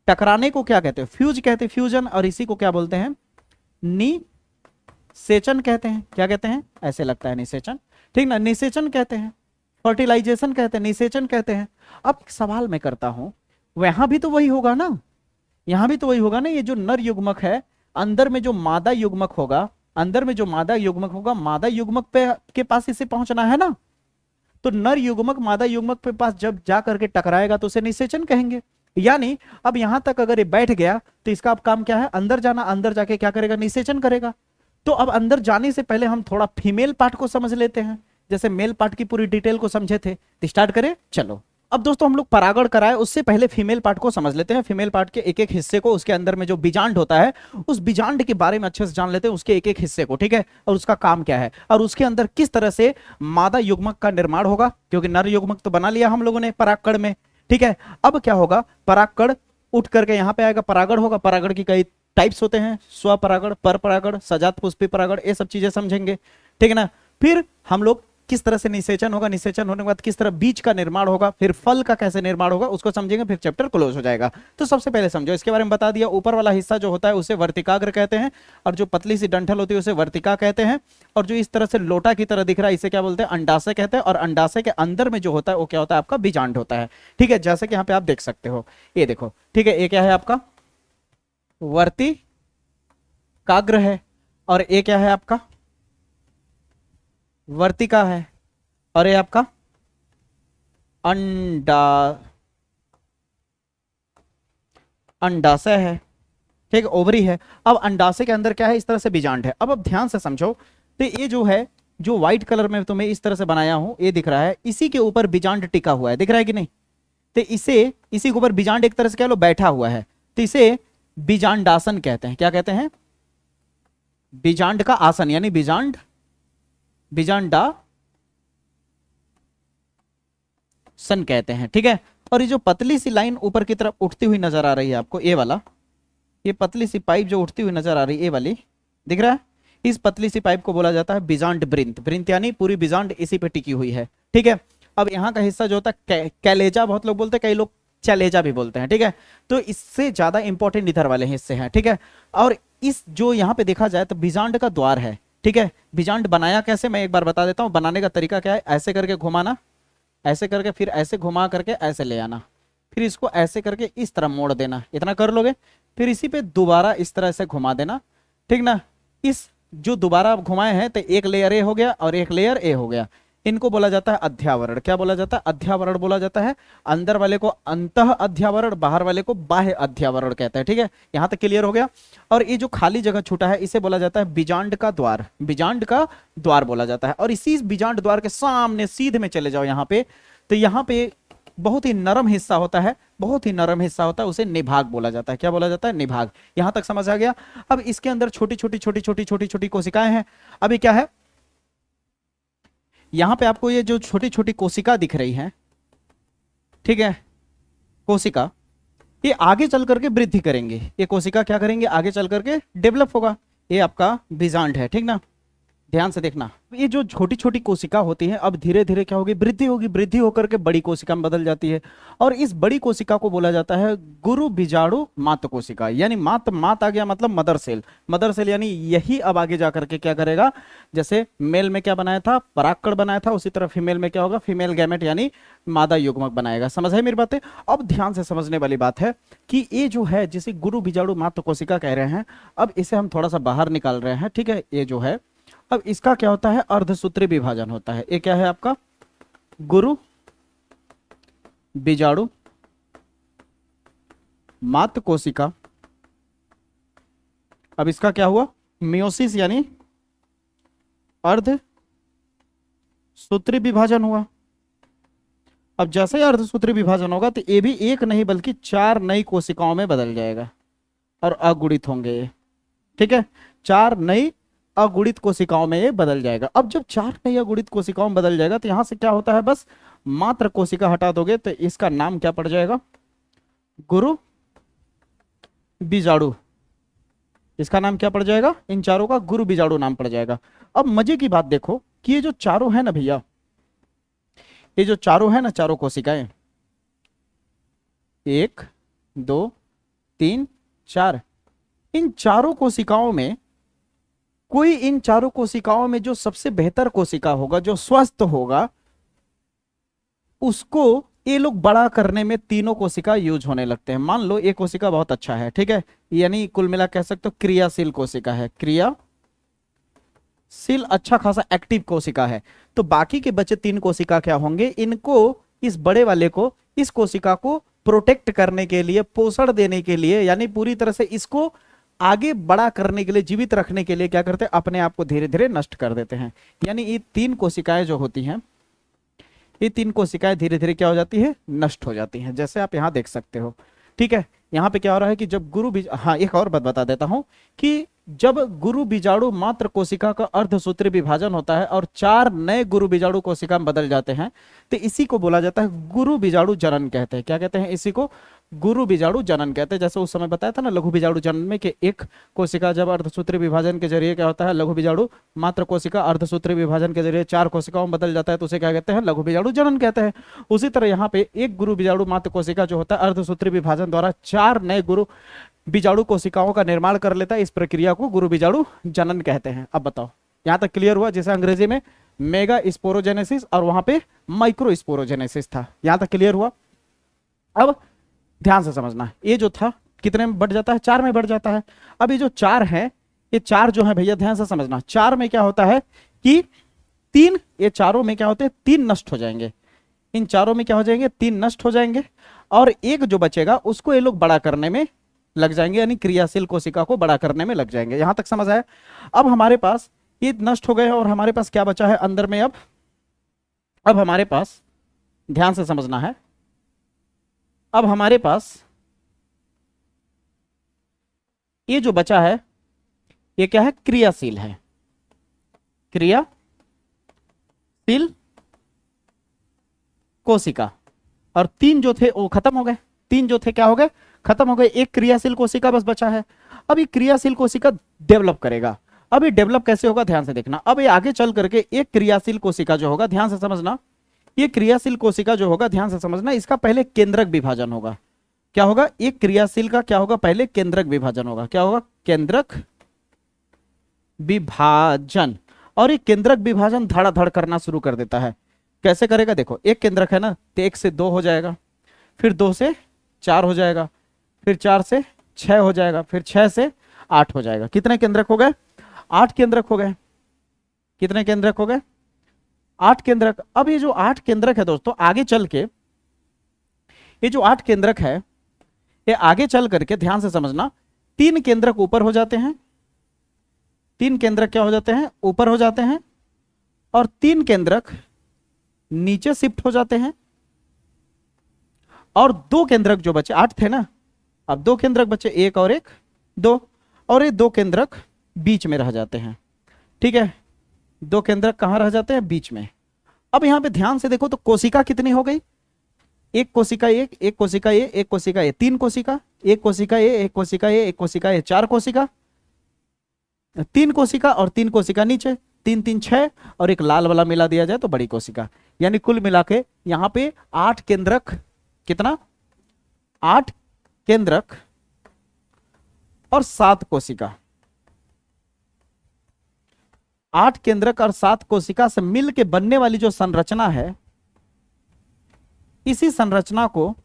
टकराने को क्या कहते हैं, फ्यूज कहते हैं, फ्यूजन। और इसी को क्या बोलते हैं, निषेचन कहते हैं। क्या कहते हैं, ऐसे लगता है निषेचन, ठीक ना, निषेचन कहते हैं, फर्टिलाइजेशन कहते हैं, निषेचन कहते हैं। अब सवाल मैं करता हूं, वहां भी तो वही होगा ना, यहां भी तो वही होगा ना। ये जो नर युग्मक है, अंदर में जो मादा युग्मक होगा, अंदर में जो मादा युग्मक होगा, मादा युग्मक पे के पास इसे पहुंचना है ना। तो नर युग्मक मादा युग्मक के पास जब जा करके टकराएगा तो उसे निषेचन कहेंगे। यानी अब यहां तक अगर ये बैठ गया तो इसका अब काम क्या है, अंदर जाना, अंदर जाके क्या करेगा, निषेचन करेगा। तो अब अंदर जाने से पहले हम थोड़ा फीमेल पार्ट को समझ लेते हैं, जैसे मेल पार्ट की पूरी डिटेल को समझे थे। तो स्टार्ट करें, चलो। अब दोस्तों हम लोग परागण कराए उससे पहले फीमेल पार्ट को समझ लेते हैं। फीमेल पार्ट के एक एक हिस्से को, उसके अंदर में जो बीजांड होता है उस बीजांड के बारे में अच्छे से जान लेते हैं, उसके एक एक हिस्से को, ठीक है, और उसका काम क्या है, और उसके अंदर किस तरह से मादा युग्मक का निर्माण होगा। क्योंकि नर युग्मक तो बना लिया हम लोगों ने परागकण में, ठीक है। अब क्या होगा, परागकण उठ करके यहां पे आएगा, परागण होगा। परागण की कई टाइप्स होते हैं, स्वपरागण, परपरागण, सजात पुष्पी परागण, ये सब चीजें समझेंगे, ठीक है ना। फिर हम लोग किस तरह से निषेचन होगा, निषेचन होने के बाद किस तरह बीज का निर्माण होगा, फिर फल का कैसे निर्माण होगा उसको समझेंगे, फिर चैप्टर क्लोज हो जाएगा। तो सबसे पहले समझो, इसके बारे में बता दिया, ऊपर वाला हिस्सा जो होता है उसे वर्तिकाग्र कहते हैं, और जो पतली सी डंठल होती है उसे वर्तिका कहते हैं, और जो इस तरह से लोटा की तरह दिख रहा है इसे क्या बोलते हैं, अंडाशय कहते हैं। और अंडाशय के अंदर में जो होता है वो क्या होता है, आपका बीजांड होता है, ठीक है। जैसे कि यहाँ पे आप देख सकते हो, ये देखो, ठीक है, ये क्या है आपका वर्तिकाग्र है, और ये क्या है आपका वर्तिका है, और ये आपका अंडाशय है, ठीक, ओवरी है। अब अंडाशय के अंदर क्या है, इस तरह से बीजांड है। अब ध्यान से समझो, तो ये जो है, जो व्हाइट कलर में तुम्हें इस तरह से बनाया हूं, ये दिख रहा है, इसी के ऊपर बीजांड टिका हुआ है, दिख रहा है कि नहीं। तो इसी के ऊपर बीजांड एक तरह से कह लो बैठा हुआ है, तो इसे बीजांडासन कहते हैं। क्या कहते हैं, बीजांड का आसन यानी बीजांड, बीजांडा सन कहते हैं, ठीक है। और ये जो पतली सी लाइन ऊपर की तरफ उठती हुई नजर आ रही है आपको, ये वाला, ये पतली सी पाइप जो उठती हुई नजर आ रही है, ये वाली दिख रहा है, इस पतली सी पाइप को बोला जाता है बीजांड ब्रिंथ। ब्रिंथ यानी पूरी बीजांड इसी पे टिकी हुई है, ठीक है। अब यहाँ का हिस्सा जो होता है कैलेजा, बहुत लोग बोलते हैं, कई लोग चलेजा भी बोलते हैं, ठीक है। तो इससे ज्यादा इंपॉर्टेंट इधर वाले हिस्से हैं, ठीक है। और इस जो यहाँ पे देखा जाए तो बीजांड का द्वार है, ठीक है। बीजांड बनाया कैसे, मैं एक बार बता देता हूँ। बनाने का तरीका क्या है, ऐसे करके घुमाना, ऐसे करके, फिर ऐसे घुमा करके ऐसे ले आना, फिर इसको ऐसे करके इस तरह मोड़ देना, इतना कर लोगे। फिर इसी पे दोबारा इस तरह से घुमा देना, ठीक ना। इस जो दोबारा आप घुमाए हैं तो एक लेयर ए हो गया और एक लेयर ए हो गया। इनको बोला जाता है अध्यावरण। क्या बोला जाता है, अध्यावरण बोला जाता है। अंदर वाले को अंतः अध्यावरण, बाहर वाले को बाह्य अध्यावरण कहते हैं, ठीक है। यहां तक क्लियर हो गया। और ये जो खाली जगह छूटा है इसे बोला जाता है बीजांड का द्वार, बीजांड का द्वार बोला जाता है। और इसी बीजांड द्वार के सामने सीधे में चले जाओ यहाँ पे, तो यहाँ पे बहुत ही नरम हिस्सा होता है, बहुत ही नरम हिस्सा होता है, उसे निभाग बोला जाता है। क्या बोला जाता है, निभाग। यहां तक समझ आ गया। अब इसके अंदर छोटी छोटी छोटी छोटी छोटी छोटी कोशिकाएं हैं। अभी क्या है, यहां पे आपको ये जो छोटी छोटी कोशिका दिख रही है, ठीक है, कोशिका, ये आगे चल करके वृद्धि करेंगे। ये कोशिका क्या करेंगे, आगे चल करके डेवलप होगा। ये आपका बीजांड है, ठीक ना, ध्यान से देखना। ये जो छोटी छोटी कोशिका होती है अब धीरे धीरे क्या होगी, वृद्धि होगी। वृद्धि होकर के बड़ी कोशिका में बदल जाती है। और इस बड़ी कोशिका को बोला जाता है गुरु बीजाणु मात्र कोशिका, यानी मात मात आ गया मतलब मदर सेल। मदर सेल यानी यही अब आगे जाकर के क्या करेगा, जैसे मेल में क्या बनाया था, परागकण बनाया था, उसी तरह फीमेल में क्या होगा, फीमेल गैमेट यानी मादा युग्मक बनाएगा। समझ है मेरी बातें। अब ध्यान से समझने वाली बात है कि ये जो है जिसे गुरु बीजाणु मात्र कोशिका कह रहे हैं, अब इसे हम थोड़ा सा बाहर निकाल रहे हैं, ठीक है। ये जो है अब इसका क्या होता है, अर्धसूत्री विभाजन होता है। ये क्या है आपका, गुरु बीजाणु मात्र कोशिका। अब इसका क्या हुआ, मियोसिस यानी अर्धसूत्री विभाजन हुआ। अब जैसे ही अर्धसूत्री विभाजन होगा तो ये भी एक नहीं बल्कि 4 नई कोशिकाओं में बदल जाएगा और अगुणित होंगे ये, ठीक है। 4 नई अगुणित कोशिकाओं में ये बदल जाएगा। अब जब 4 नई अगुणित कोशिकाओं में बदल जाएगा तो यहां से क्या होता है, बस मात्र कोशिका हटा दोगे तो इसका नाम क्या पड़ जाएगा, गुरु बीजाणु। इसका नाम क्या पड़ जाएगा, इन चारों का गुरु बीजाणु नाम पड़ जाएगा। अब मजे की बात देखो कि ये जो चारों है ना भैया, ये जो चारों है ना, चारों कोशिकाएं, 1 2 3 4, इन चारों कोशिकाओं में कोई, इन चारों कोशिकाओं में जो सबसे बेहतर कोशिका होगा, जो स्वस्थ होगा, उसको ये लोग बड़ा करने में तीनों कोशिका यूज होने लगते हैं। मान लो एक कोशिका बहुत अच्छा है, ठीक है, यानी कुल मिला कह सकते हो क्रियाशील कोशिका है, क्रियाशील अच्छा खासा एक्टिव कोशिका है। तो बाकी के बचे 3 कोशिका क्या होंगे, इनको, इस बड़े वाले को, इस कोशिका को प्रोटेक्ट करने के लिए, पोषण देने के लिए, यानी पूरी तरह से इसको आगे बड़ा करने के लिए, जीवित रखने के लिए क्या करते हैं, अपने आप को धीरे धीरे नष्ट कर देते हैं। यानी ये 3 कोशिकाएं जो होती हैं, ये 3 कोशिकाएं धीरे धीरे क्या हो जाती है, नष्ट हो जाती हैं, जैसे आप यहां देख सकते हो, ठीक है। यहां पे क्या हो रहा है कि जब गुरु बीज, हाँ एक और बात बता देता हूं कि जब गुरु बीजाणु मात्र कोशिका का अर्धसूत्री विभाजन होता है और 4 नए गुरु बीजाणु कोशिका में बदल जाते हैं तो इसी को बोला जाता है गुरु बीजाणु जनन कहते हैं। क्या कहते हैं, इसी को गुरु बीजाणु जनन कहते हैं। जैसे उस समय बताया था ना लघु बीजाणु जनन में कि एक कोशिका जब अर्धसूत्री विभाजन के जरिए क्या होता है, लघु बीजाणु मात्र कोशिका अर्धसूत्री विभाजन के जरिए 4 कोशिकाओं में बदल जाता है तो उसे क्या कहते हैं, लघु बीजाणु जनन कहते हैं। उसी तरह यहाँ पे एक गुरु बीजाणु मात्र कोशिका जो होता है अर्धसूत्री विभाजन द्वारा 4 नए गुरु बीजाणु कोशिकाओं का निर्माण कर लेता है। इस प्रक्रिया को गुरु बीजाणु जनन कहते हैं। अब बताओ यहां तक क्लियर हुआ, जैसे अंग्रेजी में मेगा स्पोरोजेनेसिस और वहां पे माइक्रो स्पोरोजेनेसिस था। यहां तक क्लियर हुआ। अब ध्यान से समझना, ये जो था कितने में बढ़ जाता है, 4 में बढ़ जाता है। अब ये जो 4 है, ये 4 जो है भैया ध्यान से समझना, 4 में क्या होता है कि 3, ये चारों में क्या होते हैं, 3 नष्ट हो जाएंगे। इन चारों में क्या हो जाएंगे, 3 नष्ट हो जाएंगे और एक जो बचेगा उसको ये लोग बड़ा करने में लग जाएंगे, यानी क्रियाशील कोशिका को बड़ा करने में लग जाएंगे। यहां तक समझ आया। अब हमारे पास ये नष्ट हो गए और हमारे पास क्या बचा है अंदर में। अब हमारे पास ध्यान से समझना है, अब हमारे पास ये जो बचा है ये क्या है, क्रियाशील है, क्रियाशील कोशिका। और तीन जो थे वो खत्म हो गए, तीन जो थे क्या हो गए, खत्म हो गए, एक क्रियाशील कोशिका बस बचा है। अब ये क्रियाशील कोशिका डेवलप करेगा। अब ये डेवलप कैसे होगा, ध्यान से देखना। अब ये आगे चल करके एक क्रियाशील कोशिका जो होगा, ध्यान से समझना, ये क्रियाशील कोशिका जो होगा, ध्यान से समझना, इसका पहले केंद्रक विभाजन होगा। क्या होगा, एक क्रियाशील का क्या होगा, पहले केंद्रक विभाजन होगा। क्या होगा, केंद्रक विभाजन। और ये केंद्रक विभाजन धड़ाधड़ करना शुरू कर देता है। कैसे करेगा, देखो, एक केंद्रक है ना, तो 1 से 2 हो जाएगा, फिर 2 से 4 हो जाएगा, फिर 4 से 6 हो जाएगा, फिर 6 से 8 हो जाएगा। कितने केंद्रक हो गए, 8 केंद्रक हो गए। कितने केंद्रक हो गए, 8 केंद्रक। अब ये जो 8 केंद्रक है दोस्तों, आगे चल के ये जो 8 केंद्रक है, ये आगे चल करके ध्यान से समझना, 3 केंद्रक ऊपर हो जाते हैं, 3 केंद्रक क्या हो जाते हैं, ऊपर हो जाते हैं, और 3 केंद्रक नीचे शिफ्ट हो जाते हैं। और 2 केंद्रक जो बचे, 8 थे ना, अब 2 केंद्रक बचे, 1 और 1 2, और ये 2 केंद्रक बीच में रह जाते हैं। ठीक है, 2 केंद्रक कहां रह जाते हैं, बीच में। अब यहां पे ध्यान से देखो तो कोशिका कितनी हो गई, एक कोशिका एक, एक कोशिका ए, एक कोशिका ए, 3 कोशिका, एक कोशिका ए, एक कोशिका ए, एक कोशिका ए, 4 कोशिका, 3 कोशिका और 3 कोशिका नीचे, 3 3 6, और एक लाल वाला मिला दिया जाए तो बड़ी कोशिका। यानी कुल मिला के यहां पे 8 केंद्रक, कितना, 8 केंद्रक और 7 कोशिका, 8 केंद्रक और 7 कोशिका से मिल के बनने वाली जो संरचना है, इसी संरचना को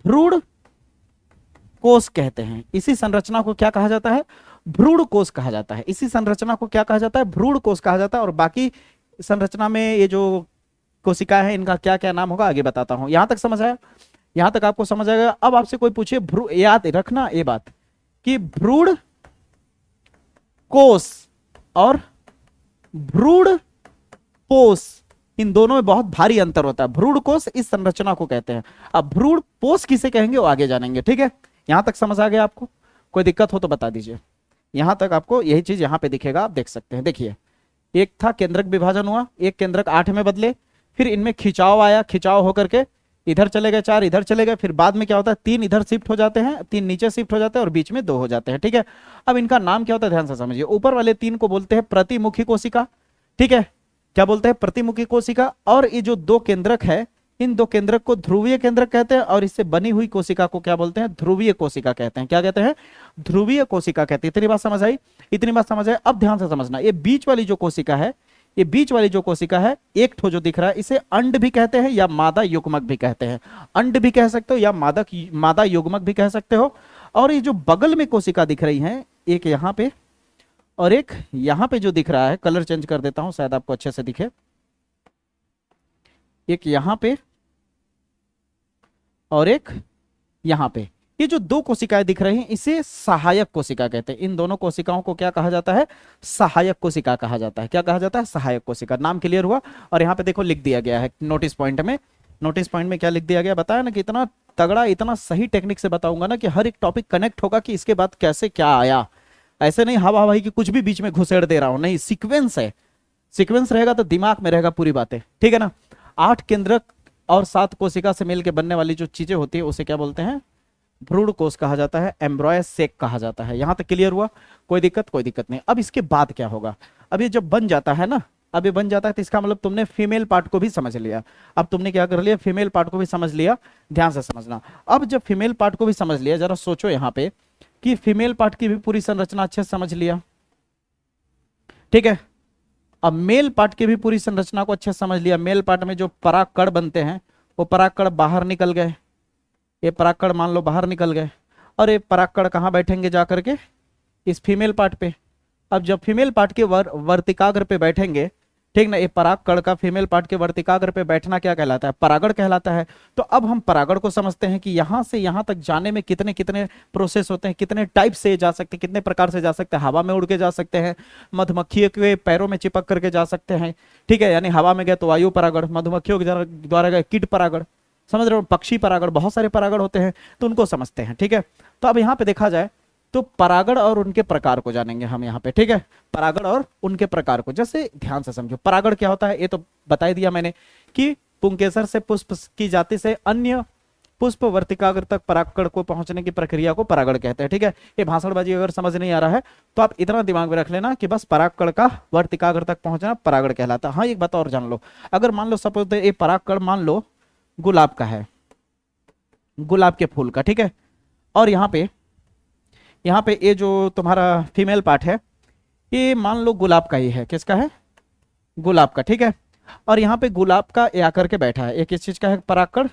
भ्रूण कोष कहते हैं। इसी संरचना को क्या कहा जाता है, भ्रूण कोष कहा जाता है। इसी संरचना को क्या कहा जाता है, भ्रूण कोष कहा जाता है। और बाकी संरचना में ये जो कोशिका है, इनका क्या क्या नाम होगा आगे बताता हूं। यहां तक समझ आया, यहां तक आपको समझ आएगा। अब आपसे कोई पूछे, याद रखना ये बात कि भ्रूण कोष और भ्रूण पोष, इन दोनों में बहुत भारी अंतर होता है। भ्रूण कोष इस संरचना को कहते हैं, अब भ्रूण पोष किसे कहेंगे वो आगे जानेंगे। ठीक है, यहां तक समझ आ गया आपको, कोई दिक्कत हो तो बता दीजिए। यहां तक आपको यही चीज यहां पे दिखेगा, आप देख सकते हैं। देखिए, एक था केंद्रक विभाजन हुआ, एक केंद्रक 8 में बदले, फिर इनमें खिंचाव आया, खिंचाव होकर के इधर चले गए, 4 इधर चले गए, फिर बाद में क्या होता है, 3 इधर शिफ्ट हो जाते हैं, 3 नीचे शिफ्ट हो जाते हैं, और बीच में 2 हो जाते हैं। ठीक है, अब इनका नाम क्या होता है, ध्यान से समझिए। ऊपर वाले 3 को बोलते हैं प्रतिमुखी कोशिका। ठीक है, क्या बोलते हैं, प्रतिमुखी कोशिका। और ये जो 2 केंद्रक है, इन 2 केंद्रक को ध्रुवीय केंद्रक कहते हैं, और इससे बनी हुई कोशिका को क्या बोलते हैं, ध्रुवीय कोशिका कहते हैं। क्या कहते हैं, ध्रुवीय कोशिका कहते हैं। इतनी बात समझ आई, इतनी बात समझ आई। अब ध्यान से समझना, ये बीच वाली जो कोशिका है, ये बीच वाली जो कोशिका है, एक ठो जो दिख रहा है, इसे अंड भी कहते हैं या मादा युग्मक भी कहते हैं। अंड भी कह सकते हो या मादा युग्मक भी कह सकते हो। और ये जो बगल में कोशिका दिख रही है, एक यहां पे और एक यहां पे जो दिख रहा है, कलर चेंज कर देता हूं शायद आपको अच्छे से दिखे, एक यहां पे और एक यहां पे, ये जो 2 कोशिकाएं दिख रही हैं, इसे सहायक कोशिका कहते हैं। इन दोनों कोशिकाओं को क्या कहा जाता है, सहायक कोशिका कहा जाता है। क्या कहा जाता है, सहायक कोशिका। नाम क्लियर हुआ। और यहाँ पे देखो लिख दिया गया है नोटिस पॉइंट में, नोटिस पॉइंट में क्या लिख दिया गया, बताया ना कि इतना तगड़ा, इतना सही टेक्निक से बताऊंगा ना कि हर एक टॉपिक कनेक्ट होगा कि इसके बाद कैसे क्या आया। ऐसे नहीं हवा हवाई की कुछ भी बीच में घुसेड़ दे रहा हूं, नहीं, सीक्वेंस है। सीक्वेंस रहेगा तो दिमाग में रहेगा पूरी बातें। ठीक है ना। 8 केंद्रक और 7 कोशिका से मिलकर बनने वाली जो चीजें होती है उसे क्या बोलते हैं, भ्रूण कोष कहा जाता है, एम्ब्रॉय सेक कहा जाता है। यहां तक क्लियर हुआ, कोई दिक्कत, कोई दिक्कत नहीं। अब इसके बाद क्या होगा, अब ये जब बन जाता है ना, अब ये बन जाता है तो इसका मतलब तुमने फीमेल पार्ट को भी समझ लिया। अब तुमने क्या कर लिया, फीमेल पार्ट को भी समझ लिया। ध्यान से समझना, अब जब फीमेल पार्ट को भी समझ लिया, जरा सोचो यहाँ पे कि फीमेल पार्ट की भी पूरी संरचना अच्छे से समझ लिया। ठीक है, अब मेल पार्ट की भी पूरी संरचना को अच्छे से समझ लिया। मेल पार्ट में जो परागकण बनते हैं, वो परागकण बाहर निकल गए, ये परागकण मान लो बाहर निकल गए, और ये परागकण कहाँ बैठेंगे जाकर के, इस फीमेल पार्ट पे। अब जब फीमेल पार्ट के वर्तिकाग्र पे बैठेंगे, ठीक ना, ये परागकण का फीमेल पार्ट के वर्तिकाग्र पे बैठना क्या कहलाता है, परागण कहलाता है। तो अब हम परागण को समझते हैं कि यहां से यहां तक जाने में कितने कितने प्रोसेस होते हैं, कितने टाइप से जा सकते हैं, कितने प्रकार से जा सकते हैं। हवा में उड़ के जा सकते हैं, मधुमक्खी के पैरों में चिपक करके जा सकते हैं। ठीक है, यानी हवा में गए तो वायु परागण, मधुमक्खियों के द्वारा गए कीट परागण, समझ रहे हो, पक्षी परागण, बहुत सारे परागण होते हैं, तो उनको समझते हैं। ठीक है, तो अब यहाँ पे देखा जाए तो परागण और उनके प्रकार को जानेंगे हम यहाँ पे, ठीक है। परागण और उनके प्रकार को जैसे ध्यान से समझो। परागण क्या होता है ये तो बता ही दिया मैंने कि पुंकेसर से पुष्प की जाति से अन्य पुष्प वर्तिकाग्र तक परागकण को पहुंचने की प्रक्रिया को परागण कहते हैं, ठीक है। ये भाषणबाजी अगर समझ नहीं आ रहा है तो आप इतना दिमाग में रख लेना कि बस परागकण का वर्तिकाग्र तक पहुंचना परागण कहलाता है। हाँ एक बात और जान लो, अगर मान लो सपोज ये परागकण मान लो गुलाब का है, गुलाब के फूल का, ठीक है, और यहाँ पे ये जो तुम्हारा फीमेल पार्ट है ये मान लो गुलाब का ही है। किसका है? गुलाब का, ठीक है। और यहाँ पे गुलाब का ये आकर के बैठा है, ये किस चीज का है? परागकण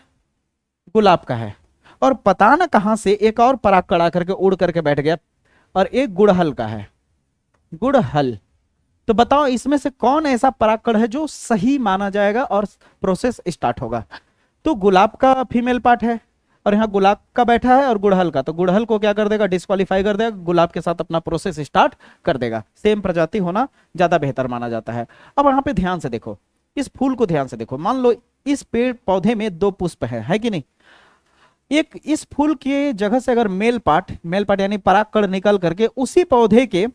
गुलाब का है। और पता ना कहां से एक और परागकण आकर के उड़ करके बैठ गया और एक गुड़हल का है, गुड़हल। तो बताओ इसमें से कौन ऐसा परागकण है जो सही माना जाएगा और प्रोसेस स्टार्ट होगा? तो गुलाब का फीमेल पार्ट है और यहाँ गुलाब का बैठा है और गुड़हल का, तो गुड़हल को क्या कर देगा? डिस्क्वालीफाई कर देगा, गुलाब के साथ अपना प्रोसेस स्टार्ट कर देगा। सेम प्रजाति होना ज्यादा बेहतर माना जाता है। अब यहाँ पे ध्यान से देखो, इस फूल को ध्यान से देखो। मान लो इस पेड़ पौधे में 2 पुष्प है कि नहीं? एक इस फूल के जगह से अगर मेल पार्ट यानी परागकण निकल करके उसी पौधे के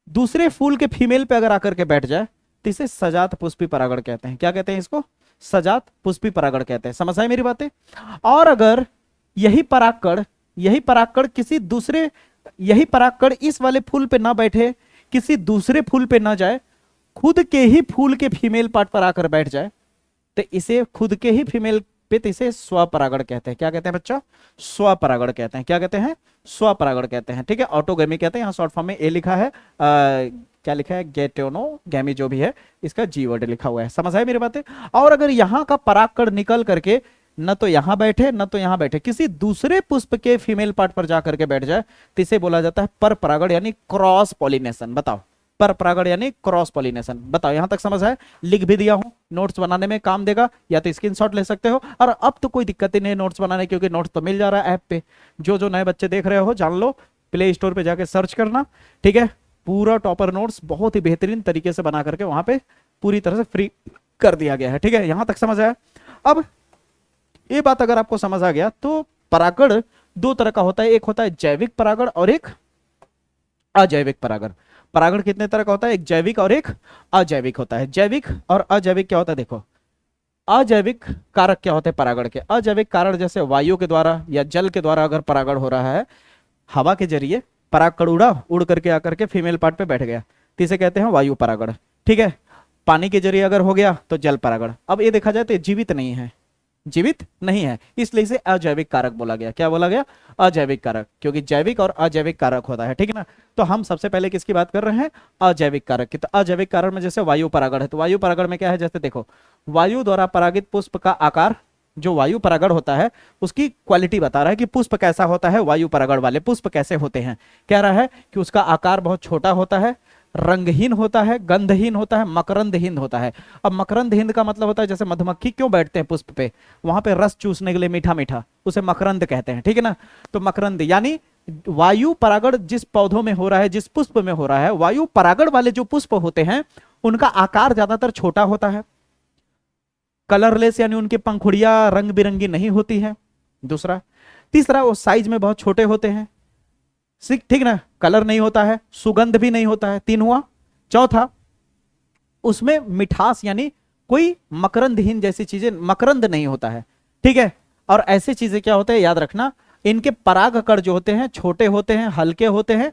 दूसरे फूल के फीमेल पे अगर आकर के बैठ जाए तो इसे सजात पुष्पी परागण कहते हैं। क्या कहते हैं इसको? सजात पुष्पी परागण कहते हैं। समझ आई मेरी बातें? और अगर यही परागकण किसी दूसरे, यही परागकण इस वाले फूल पे ना बैठे, किसी दूसरे फूल पे ना जाए, खुद के ही फूल के फीमेल पार्ट पर आकर बैठ जाए तो इसे खुद के ही फीमेल पे तो इसे स्वपरागण कहते हैं। क्या कहते हैं बच्चा? स्वपरागण कहते हैं। क्या कहते हैं? स्वपरागण कहते हैं, ठीक है। ऑटोगेमी कहते हैं। यहाँ शॉर्ट फॉर्म में ए लिखा है, क्या लिखा है? गेटोनोगेमी जो भी है इसका जी वर्ड लिखा हुआ है। समझ आए मेरी बातें? और अगर यहाँ का परागकण निकल करके न तो यहां बैठे न तो यहां बैठे, किसी दूसरे पुष्प के फीमेल पार्ट पर जाकर के बैठ जाए तो इसे बोला जाता है पर परागण यानी क्रॉस पॉलिनेशन। बताओ, पर परागण यानी क्रॉस पॉलिनेशन। बताओ यहां तक समझ आए? लिख भी दिया हूं, नोट्स बनाने में काम देगा, या तो स्क्रीनशॉट ले सकते हो। और अब तो कोई दिक्कत ही नहीं नोट्स बनाने, क्योंकि नोट्स तो मिल जा रहा है ऐप पे। जो नए बच्चे देख रहे हो जान लो, प्ले स्टोर पे जाके सर्च करना, ठीक है। पूरा टॉपर नोट्स बहुत ही बेहतरीन तरीके से बना करके वहां पे पूरी तरह से फ्री कर दिया गया है, ठीक है। यहां तक समझ आया? अब ये बात अगर आपको समझ आ गया तो परागण 2 तरह का होता है, एक होता है जैविक परागण और एक अजैविक परागण। परागण कितने तरह का होता है? एक जैविक और एक अजैविक होता है। जैविक और अजैविक क्या होता है? देखो, अजैविक कारक क्या होते हैं परागण के? अजैविक कारण जैसे वायु के द्वारा या जल के द्वारा अगर परागण हो रहा है, हवा के जरिए परागकण उड़ करके आकर के फीमेल पार्ट पे बैठ गया तो इसे कहते हैं वायु परागण, ठीक है। पानी के जरिए अगर हो गया तो जल परागण। अब ये देखा जाए तो जीवित नहीं है, जीवित नहीं है, इसलिए इसे अजैविक कारक बोला गया। क्या बोला गया? अजैविक कारक, क्योंकि जैविक और अजैविक कारक होता है, ठीक है ना। तो हम सबसे पहले किसकी बात कर रहे हैं? अजैविक कारक की। तो अजैविक कारक में जैसे वायु परागण है, तो वायु परागण में क्या है? जैसे देखो, वायु द्वारा परागित पुष्प का आकार, जो वायु परागण होता है उसकी क्वालिटी बता रहा है कि पुष्प कैसा होता है, वायु परागण वाले पुष्प कैसे होते हैं। कह रहा है कि उसका आकार बहुत छोटा होता है, रंगहीन होता है, गंधहीन होता है, मकरंदहीन होता है। अब मकरंदहीन का मतलब होता है जैसे मधुमक्खी क्यों बैठते हैं पुष्प पे, वहां पे रस चूसने के लिए मीठा मीठा, उसे मकरंद कहते हैं, ठीक है ना। तो मकरंद यानी वायु परागण जिस पौधों में हो रहा है, जिस पुष्प में हो रहा है, वायु परागण वाले जो पुष्प होते हैं उनका आकार ज्यादातर छोटा होता है, कलरलेस यानी उनकी पंखुड़ियां रंग बिरंगी नहीं होती है। दूसरा, तीसरा, वो साइज में बहुत छोटे होते हैं, ठीक ना, कलर नहीं होता है, सुगंध भी नहीं होता है। 3 हुआ। चौथा, उसमें मिठास यानी कोई मकरंदहीन जैसी चीजें, मकरंद नहीं होता है, ठीक है। और ऐसी चीजें क्या होते हैं याद रखना, इनके परागकण जो होते हैं छोटे होते हैं, हल्के होते हैं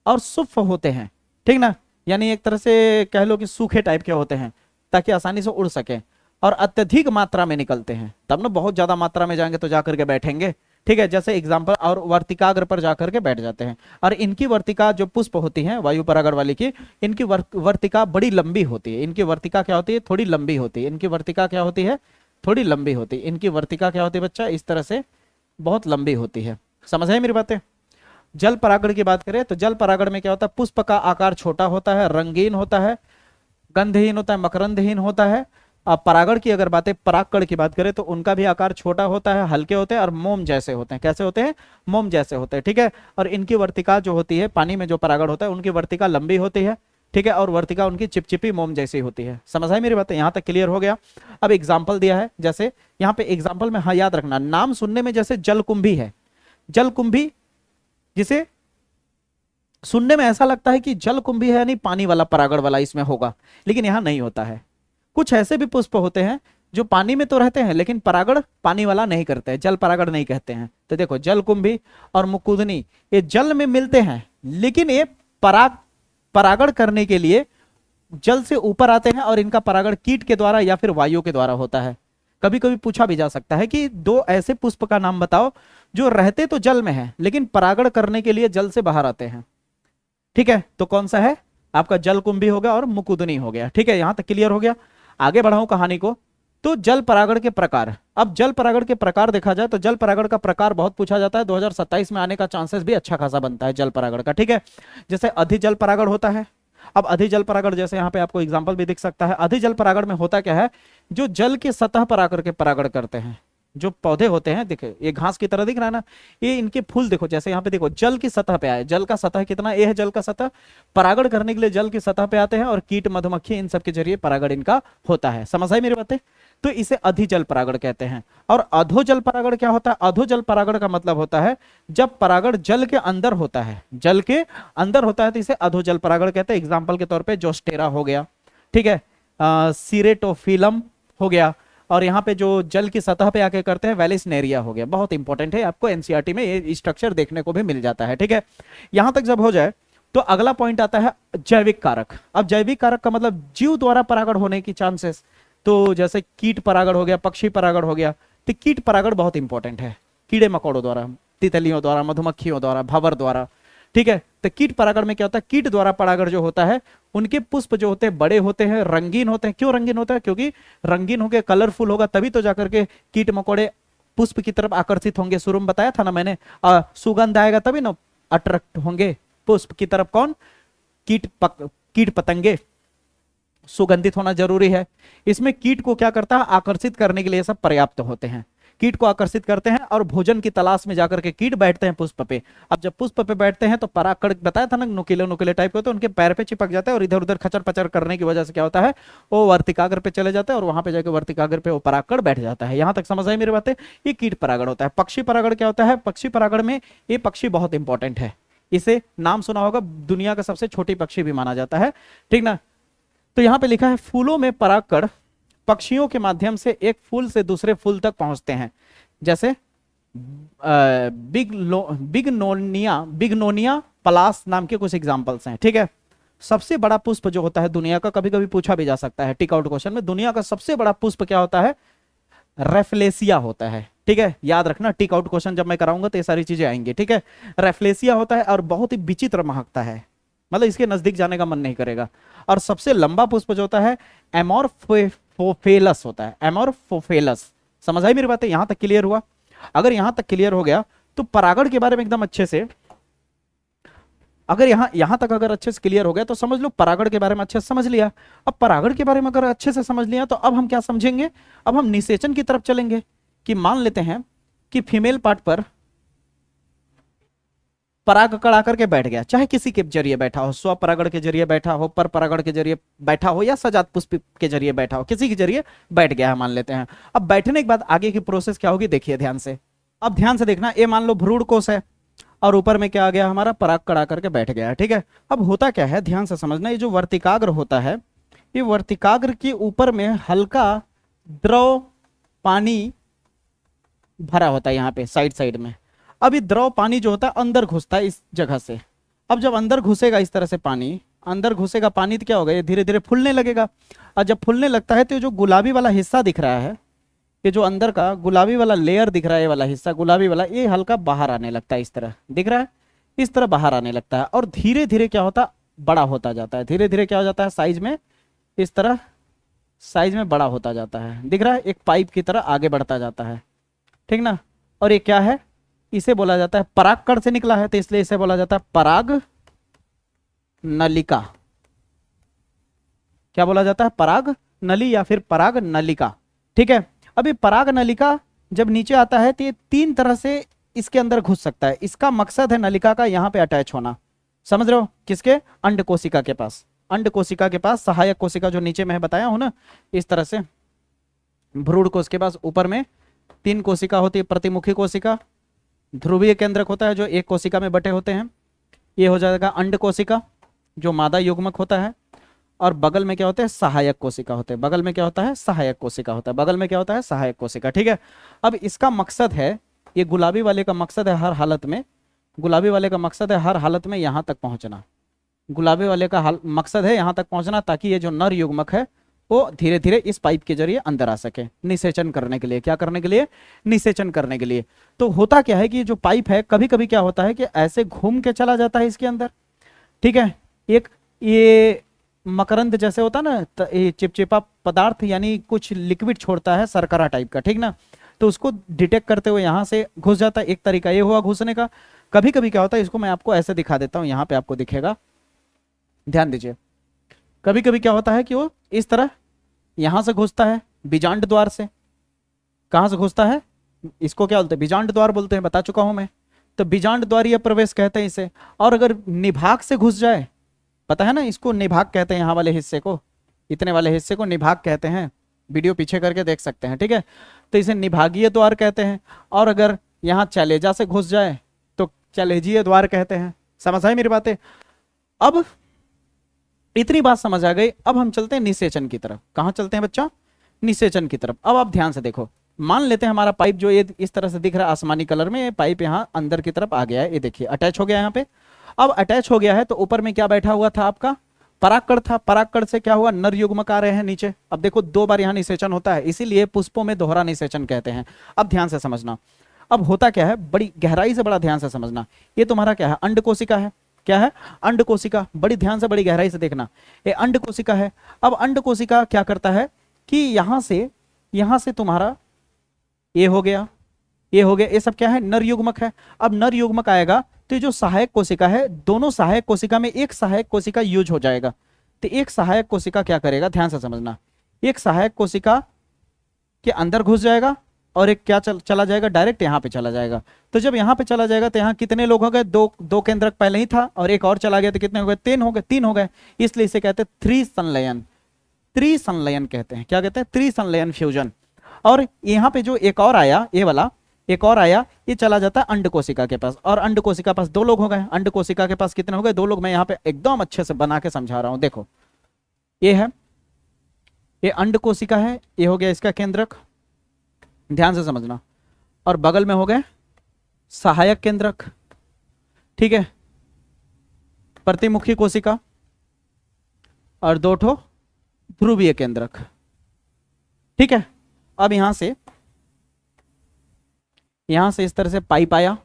और सूक्ष्म होते हैं, ठीक ना। यानी एक तरह से कह लो कि सूखे टाइप के होते हैं ताकि आसानी से उड़ सके, और अत्यधिक मात्रा में निकलते हैं, तब ना बहुत ज्यादा मात्रा में जाएंगे तो जाकर के बैठेंगे, ठीक है। जैसे एग्जाम्पल, और वर्तिकाग्र पर जाकर के बैठ जाते हैं। और इनकी वर्तिका जो पुष्प होती है वायु परागण वाली की, इनकी वर्तिका बड़ी लंबी होती है। इनकी वर्तिका क्या होती है? थोड़ी लंबी होती है। इनकी वर्तिका क्या होती है? थोड़ी लंबी होती है। इनकी वर्तिका क्या होती है बच्चा? इस तरह से बहुत लंबी होती है। समझ है मेरी बातें? जल परागण की बात करें तो जल परागण में क्या होता है? पुष्प का आकार छोटा होता है, रंगीन होता है, गंधहीन होता है, मकरंदहीन होता है। अब परागण की अगर बातें, परागकण की बात करें तो उनका भी आकार छोटा होता है, हल्के होते हैं और मोम जैसे होते हैं। कैसे होते हैं? मोम जैसे होते हैं, ठीक है। और इनकी वर्तिका जो होती है, पानी में जो परागण होता है उनकी वर्तिका लंबी होती है, ठीक है, और वर्तिका उनकी चिपचिपी मोम जैसी होती है। समझ आई मेरी बातें? यहां तक क्लियर हो गया? अब एग्जाम्पल दिया है, जैसे यहाँ पे एग्जाम्पल में, हाँ याद रखना, नाम सुनने में जैसे जलकुंभी है, जलकुंभी जिसे सुनने में ऐसा लगता है कि जल कुंभी है, यानी पानी वाला परागण वाला इसमें होगा, लेकिन यहां नहीं होता है। कुछ ऐसे भी पुष्प होते हैं जो पानी में तो रहते हैं लेकिन परागण पानी वाला नहीं करते हैं, जल परागण नहीं कहते हैं। तो देखो जल कुंभी और मुकुंदनी ये जल में मिलते हैं, लेकिन ये परागण करने के लिए जल से ऊपर आते हैं और इनका परागण कीट के द्वारा या फिर वायु के द्वारा होता है। कभी कभी पूछा भी जा सकता है कि दो ऐसे पुष्प का नाम बताओ जो रहते तो जल में है लेकिन परागण करने के लिए जल से बाहर आते हैं। ठीक है, तो कौन सा है आपका? जल कुंभी हो गया और मुकुंदनी हो गया। ठीक है, यहां तक क्लियर हो गया। आगे बढ़ाऊं कहानी को, तो जल परागण के प्रकार। अब जल परागण के प्रकार देखा जाए तो जल परागण का प्रकार बहुत पूछा जाता है, 2027 में आने का चांसेस भी अच्छा खासा बनता है जल परागण का। ठीक है, जैसे अधिजल परागण होता है। अब अधिजल परागण जैसे यहाँ पे आपको एग्जांपल भी दिख सकता है। अधिजल परागण में होता क्या है, जो जल के सतह पर आकर के परागण करते हैं। जो पौधे होते हैं, देखो ये घास की तरह दिख रहा है ना, ये इनके फूल देखो, जैसे यहाँ पे देखो जल की सतह पे आए, जल का सतह कितना, ये है जल का सतह। परागण करने के लिए जल की सतह पे आते हैं और कीट मधुमक्खी इन सब के जरिए परागण इनका होता है। समझ आई मेरी बातें? तो इसे अधिजल परागण कहते हैं। और अधोजल परागण क्या होता है? अधोजल परागण का मतलब होता है जब परागण जल के अंदर होता है, जल के अंदर होता है तो इसे अधोजल परागण कहते हैं। एग्जाम्पल के तौर पर जोस्टेरा हो गया, ठीक है, सीरेटोफिलम हो गया, और यहाँ पे जो जल की सतह पे आके करते हैं वेलिसनेरिया हो गया। बहुत इंपॉर्टेंट है, आपको एनसीईआरटी में ये स्ट्रक्चर देखने को भी मिल जाता है। ठीक है, यहां तक जब हो जाए तो अगला पॉइंट आता है जैविक कारक। अब जैविक कारक का मतलब जीव द्वारा परागण होने की चांसेस। तो जैसे कीट परागण हो गया, पक्षी परागण हो गया, तो कीट परागण बहुत इंपॉर्टेंट है, कीड़े मकोड़ों द्वारा, तितलियों द्वारा, मधुमक्खियों द्वारा, भंवर द्वारा। ठीक है, तो कीट परागण में क्या होता है, कीट द्वारा परागण जो होता है उनके पुष्प जो होते हैं बड़े होते हैं, रंगीन होते हैं। क्यों रंगीन होता है? क्योंकि रंगीन होकर कलरफुल होगा तभी तो जाकर के कीट मकोड़े पुष्प की तरफ आकर्षित होंगे। शुरू में बताया था ना मैंने, सुगंध आएगा तभी ना अट्रैक्ट होंगे पुष्प की तरफ। कौन? कीट पतंगे। सुगंधित होना जरूरी है। इसमें कीट को क्या करता है, आकर्षित करने के लिए सब पर्याप्त होते हैं, कीट को आकर्षित करते हैं और भोजन की तलाश में जाकर के कीट बैठते हैं पुष्प पे। अब जब पुष्प पे बैठते हैं तो परागकण, बताया था ना, नुकीले नुकीले टाइप के होते हैं, उनके पैर पे चिपक जाता है और इधर उधर खचर पचर करने की वजह से क्या होता है, वो वर्तिकाग्र पे चले जाते हैं और वहां पे जाकर वर्तिकाग्र पे वो परागकण बैठ जाता है। यहां तक समझ आई मेरी बातें? ये कीट परागण होता है। पक्षी परागण क्या होता है? पक्षी परागण में ये पक्षी बहुत इंपॉर्टेंट है, इसे नाम सुना होगा, दुनिया का सबसे छोटी पक्षी भी माना जाता है। ठीक ना? तो यहां पे लिखा है फूलों में परागकण पक्षियों के माध्यम से एक फूल से दूसरे फूल तक पहुंचते हैं। जैसे बिगनोनिया पलास नाम के कुछ एग्जांपल्स हैं। ठीक है, सबसे बड़ा पुष्प जो होता है दुनिया का, कभी कभी पूछा भी जा सकता है टिक आउट क्वेश्चन में, दुनिया का सबसे बड़ा पुष्प क्या होता है? रेफ्लेसिया होता है। ठीक है, याद रखना, टिक आउट क्वेश्चन जब मैं कराऊंगा तो ये सारी चीजें आएंगी। ठीक है, रेफ्लेसिया होता है और बहुत ही विचित्र महकता है, मतलब इसके नजदीक जाने का मन नहीं करेगा। और सबसे लंबा पुष्प जो होता है एमोरफोफेलस होता है, एमोरफोफेलस। समझ आई मेरी बातें? यहां तक क्लियर हुआ? अगर यहां तक क्लियर हो गया तो परागण के बारे में एकदम अच्छे से, अगर यहां तक अगर अच्छे से क्लियर हो गया तो समझ लो परागण के बारे में अच्छे से समझ लिया। अब परागण के बारे में अगर अच्छे से समझ लिया तो अब हम क्या समझेंगे, अब हम निषेचन की तरफ चलेंगे। कि मान लेते हैं कि फीमेल पार्ट पर परागकण आकर के बैठ गया, चाहे किसी के जरिए बैठा हो, स्व परागण के जरिए बैठा हो, पर परागण के जरिए बैठा हो, या सजात पुष्प के जरिए बैठा हो, किसी के जरिए बैठ गया है मान लेते हैं। अब बैठने के बाद आगे की प्रोसेस क्या होगी देखिए ध्यान से। अब ध्यान से देखना, ये मान लो भ्रूण कोश है और ऊपर में क्या आ गया हमारा, परागकण आकर के बैठ गया है। ठीक है, अब होता क्या है ध्यान से समझना, ये जो वर्तिकाग्र होता है, ये वर्तिकाग्र के ऊपर में हल्का द्रव पानी भरा होता है यहाँ पे साइड साइड में। अब ये द्रव पानी जो होता है अंदर घुसता है इस जगह से। अब जब अंदर घुसेगा इस तरह से पानी, अंदर घुसेगा पानी तो क्या होगा, ये धीरे धीरे फूलने लगेगा। और जब फूलने लगता है तो ये जो गुलाबी वाला हिस्सा दिख रहा है, ये जो अंदर का गुलाबी वाला लेयर दिख रहा है, ये वाला हिस्सा गुलाबी वाला, ये हल्का बाहर आने लगता है, इस तरह दिख रहा है, इस तरह बाहर आने लगता है। और धीरे धीरे क्या होता है, बड़ा होता जाता है। धीरे धीरे क्या हो जाता है, साइज में इस तरह साइज में बड़ा होता जाता है, दिख रहा है, एक पाइप की तरह आगे बढ़ता जाता है। ठीक ना? और ये क्या है, इसे बोला जाता है, परागकण से निकला है तो इसलिए इसे बोला जाता है पराग नलिका। क्या बोला जाता है, पराग नली या फिर पराग नलिका। ठीक है, अभी पराग नलिका जब नीचे आता है तो ये तीन तरह से इसके अंदर घुस सकता है। इसका मकसद है नलिका का यहाँ पे अटैच होना, समझ रहे हो, किसके, अंड कोशिका के पास। अंड कोशिका के पास सहायक कोशिका जो नीचे मैं बताया हूं ना, इस तरह से भ्रूण कोश के पास ऊपर में तीन कोशिका होती है, प्रतिमुखी कोशिका, ध्रुवीय केंद्रक होता है जो एक कोशिका में बटे होते हैं। ये हो जाएगा अंड कोशिका जो मादा युग्मक होता है। और बगल में क्या होते हैं, सहायक कोशिका होते हैं। बगल में क्या होता है, सहायक कोशिका होता है। बगल में क्या होता है, सहायक कोशिका। ठीक है, अब इसका मकसद है, ये गुलाबी वाले का मकसद है हर हालत में, गुलाबी वाले का मकसद है हर हालत में यहां तक पहुंचना। गुलाबी वाले का मकसद है यहां तक पहुंचना, ताकि ये जो नर युग्मक है वो धीरे धीरे इस पाइप के जरिए अंदर आ सके, निषेचन करने के लिए। क्या करने के लिए, निषेचन करने के लिए। तो होता क्या है कि जो पाइप है कभी कभी क्या होता है कि ऐसे घूम के चला जाता है इसके अंदर। ठीक है, एक ये मकरंद जैसे होता है ना, ये चिपचिपा पदार्थ यानी कुछ लिक्विड छोड़ता है सरकरा टाइप का, ठीक ना, तो उसको डिटेक्ट करते हुए यहां से घुस जाता है। एक तरीका ये हुआ घुसने का। कभी कभी क्या होता है, इसको मैं आपको ऐसे दिखा देता हूं, यहां पे आपको दिखेगा, ध्यान दीजिए। कभी कभी क्या होता है कि वो इस तरह यहां से घुसता है बीजांड द्वार से। कहां से घुसता है, इसको क्या बोलते हैं, बीजांड द्वार बोलते हैं, बता चुका हूं मैं। तो बीजांड द्वारीय प्रवेश कहते हैं इसे। और अगर निभाग से घुस जाए, पता है ना, इसको निभाग कहते हैं, यहाँ वाले हिस्से को, इतने वाले हिस्से को निभाग कहते हैं। वीडियो पीछे करके देख सकते हैं। ठीक है, तो इसे निभागीय द्वार कहते हैं। और अगर यहाँ चैलेजा से घुस जाए तो चैलेजीय द्वार कहते हैं। समझ आई मेरी बातें। अब इतनी बात समझ आ गई, अब हम चलते हैं निषेचन की तरफ। कहां चलते हैं बच्चा, निषेचन की तरफ। अब आप ध्यान से देखो, मान लेते हैं हमारा पाइप जो ये इस तरह से दिख रहा है आसमानी कलर में, ये पाइप यहाँ अंदर की तरफ आ गया है। ये देखिए अटैच हो गया यहाँ पे। अब अटैच हो गया है तो ऊपर में क्या बैठा हुआ था आपका, परागकण था। परागकण से क्या हुआ, नर युग्मक आ रहे हैं नीचे। अब देखो 2 बार यहाँ निषेचन होता है, इसीलिए पुष्पों में दोहरा निषेचन कहते हैं। अब ध्यान से समझना, अब होता क्या है, बड़ी गहराई से बड़ा ध्यान से समझना। ये तुम्हारा क्या है, अंड कोशिका है। क्या है, अंड कोशिका। बड़ी ध्यान से बड़ी गहराई से देखना, ये अंड कोशिका है। अब अंड कोशिका क्या करता है कि यहां से तुम्हारा ये हो गया, ये हो गया, ये सब क्या है, नर युग्मक है। अब नर युग्मक आएगा तो ये जो सहायक कोशिका है, दोनों सहायक कोशिका में एक सहायक कोशिका यूज हो जाएगा। तो एक सहायक कोशिका क्या करेगा, ध्यान से समझना, एक सहायक कोशिका के अंदर घुस जाएगा और एक क्या चला जाएगा, डायरेक्ट यहाँ पे चला जाएगा। तो जब यहाँ पे चला जाएगा तो यहाँ कितने लोग हो गए, दो केंद्रक पहले ही था और एक और चला गया तो कितने हो गए, 3 हो गए। इसलिए इसे कहते हैं त्रिसंलयन। त्रिसंलयन कहते हैं, क्या कहते हैं, त्रिसंलयन फ्यूजन। और यहाँ पे जो एक और आया, ये वाला एक और आया, ये चला जाता है अंड कोशिका के पास। और अंड कोशिका पास 2 लोग हो गए। अंड कोशिका के पास कितने हो गए, 2 लोग। मैं यहाँ पे एकदम अच्छे से बना के समझा रहा हूं। देखो ये है, ये अंड कोशिका है, ये हो गया इसका केंद्रक, ध्यान से समझना। और बगल में हो गए सहायक केंद्रक। ठीक है, प्रतिमुखी कोशिका और 2 ठो ध्रुवीय केंद्रक। ठीक है, अब यहां से इस तरह से पाइप आया,